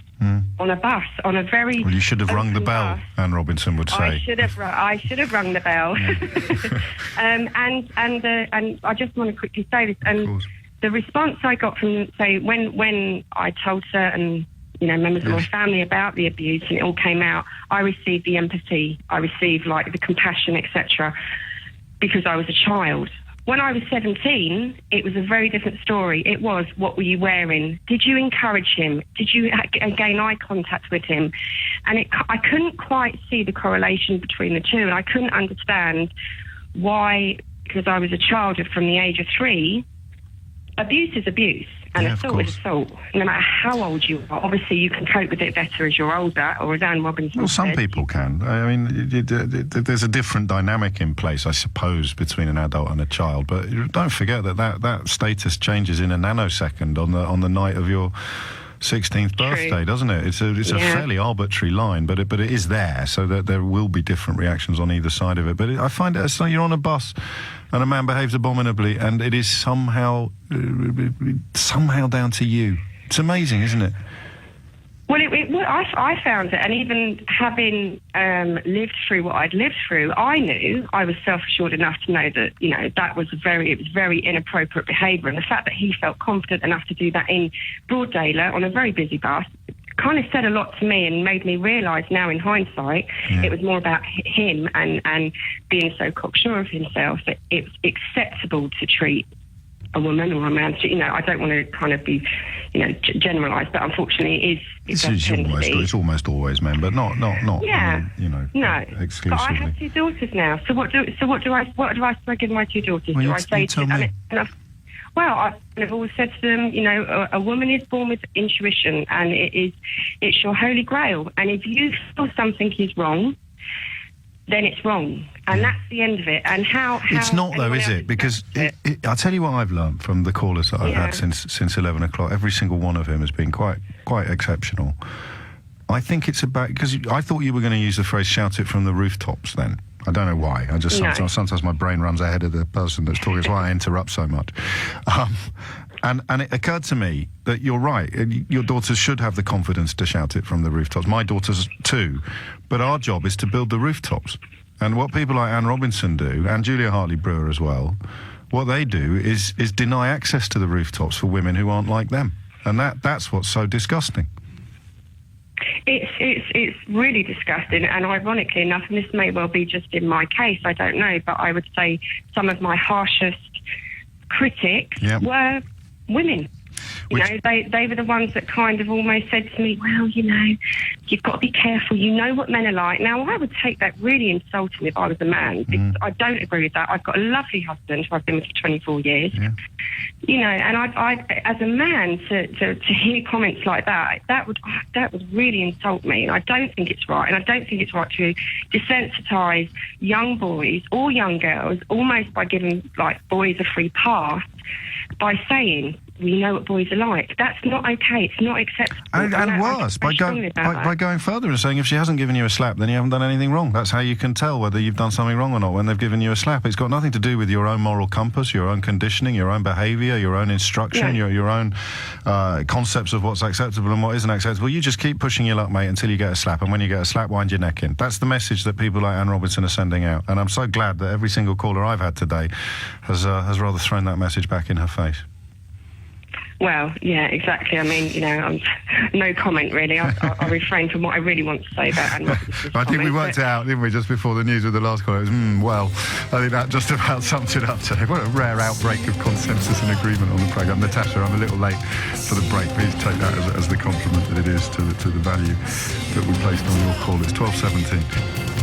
On a very. Well, you should have rung the bell, bus. Anne Robinson would say. I should have rung the bell. And I just want to quickly say this. And the response I got from, say, when I told certain members of my family about the abuse and it all came out, I received the empathy, I received like the compassion, etc. Because I was a child. When I was 17, it was a very different story. It was, what were you wearing? Did you encourage him? Did you gain eye contact with him? And I couldn't quite see the correlation between the two, and I couldn't understand why, because I was a child from the age of 3, abuse is abuse. And assault is assault, no matter how old you are. Obviously, you can cope with it better as you're older, or as Anne Robinson Well, some said. people can. I mean, there's a different dynamic in place, I suppose, between an adult and a child. But don't forget that status changes in a nanosecond on the night of your 16th birthday, doesn't it? It's a fairly arbitrary line, but it is there, so that there will be different reactions on either side of it. But I find it's like you're on a bus and a man behaves abominably, and it is somehow down to you. It's amazing, isn't it? Well, I found it, and even having lived through what I'd lived through, I knew I was self-assured enough to know that that was very inappropriate behaviour, and the fact that he felt confident enough to do that in broad daylight on a very busy bus kind of said a lot to me and made me realise now in hindsight it was more about him and being so cocksure of himself that it's acceptable to treat a woman or a man. I don't want to kind of be, generalise, but unfortunately it's almost always men, but not exclusively. But I have 2 daughters now. So what do I give my 2 daughters? Well, do I say to them? I've always said to them, a woman is born with intuition, and it's your holy grail. And if you feel something is wrong, then it's wrong, and that's the end of it. And how it's not though, is it? Because I'll tell you what I've learned from the callers that I've had since 11 o'clock. Every single one of them has been quite exceptional. I think it's about, because I thought you were going to use the phrase "shout it from the rooftops." Then I don't know why. I just sometimes my brain runs ahead of the person that's talking. That's why I interrupt so much. And it occurred to me that you're right. Your daughters should have the confidence to shout it from the rooftops. My daughters too. But our job is to build the rooftops. And what people like Anne Robinson do, and Julia Hartley-Brewer as well, what they do is deny access to the rooftops for women who aren't like them. And that's what's so disgusting. It's really disgusting, and ironically enough, and this may well be just in my case, I don't know, but I would say some of my harshest critics were women. They were the ones that kind of almost said to me, well, you've got to be careful. You know what men are like. Now, I would take that really insulting if I was a man, because I don't agree with that. I've got a lovely husband who I've been with for 24 years. And I as a man, to hear comments like that would really insult me. And I don't think it's right. And I don't think it's right to desensitise young boys or young girls almost by giving boys a free pass by saying, we know what boys are like. That's not okay. It's not acceptable. And worse, by going further and saying if she hasn't given you a slap, then you haven't done anything wrong. That's how you can tell whether you've done something wrong or not, when they've given you a slap. It's got nothing to do with your own moral compass, your own conditioning, your own behaviour, your own instruction, your own concepts of what's acceptable and what isn't acceptable. You just keep pushing your luck, mate, until you get a slap. And when you get a slap, wind your neck in. That's the message that people like Anne Robinson are sending out. And I'm so glad that every single caller I've had today has rather thrown that message back in her face. Well, yeah, exactly. I mean, no comment really. I'll refrain from what I really want to say about Anne Robinson's I think we worked it out, didn't we, just before the news with the last call. It was, I think that just about sums it up today. What a rare outbreak of consensus and agreement on the programme. Natasha, I'm a little late for the break. Please take that as the compliment that it is to the value that we placed on your call. It's 12:17.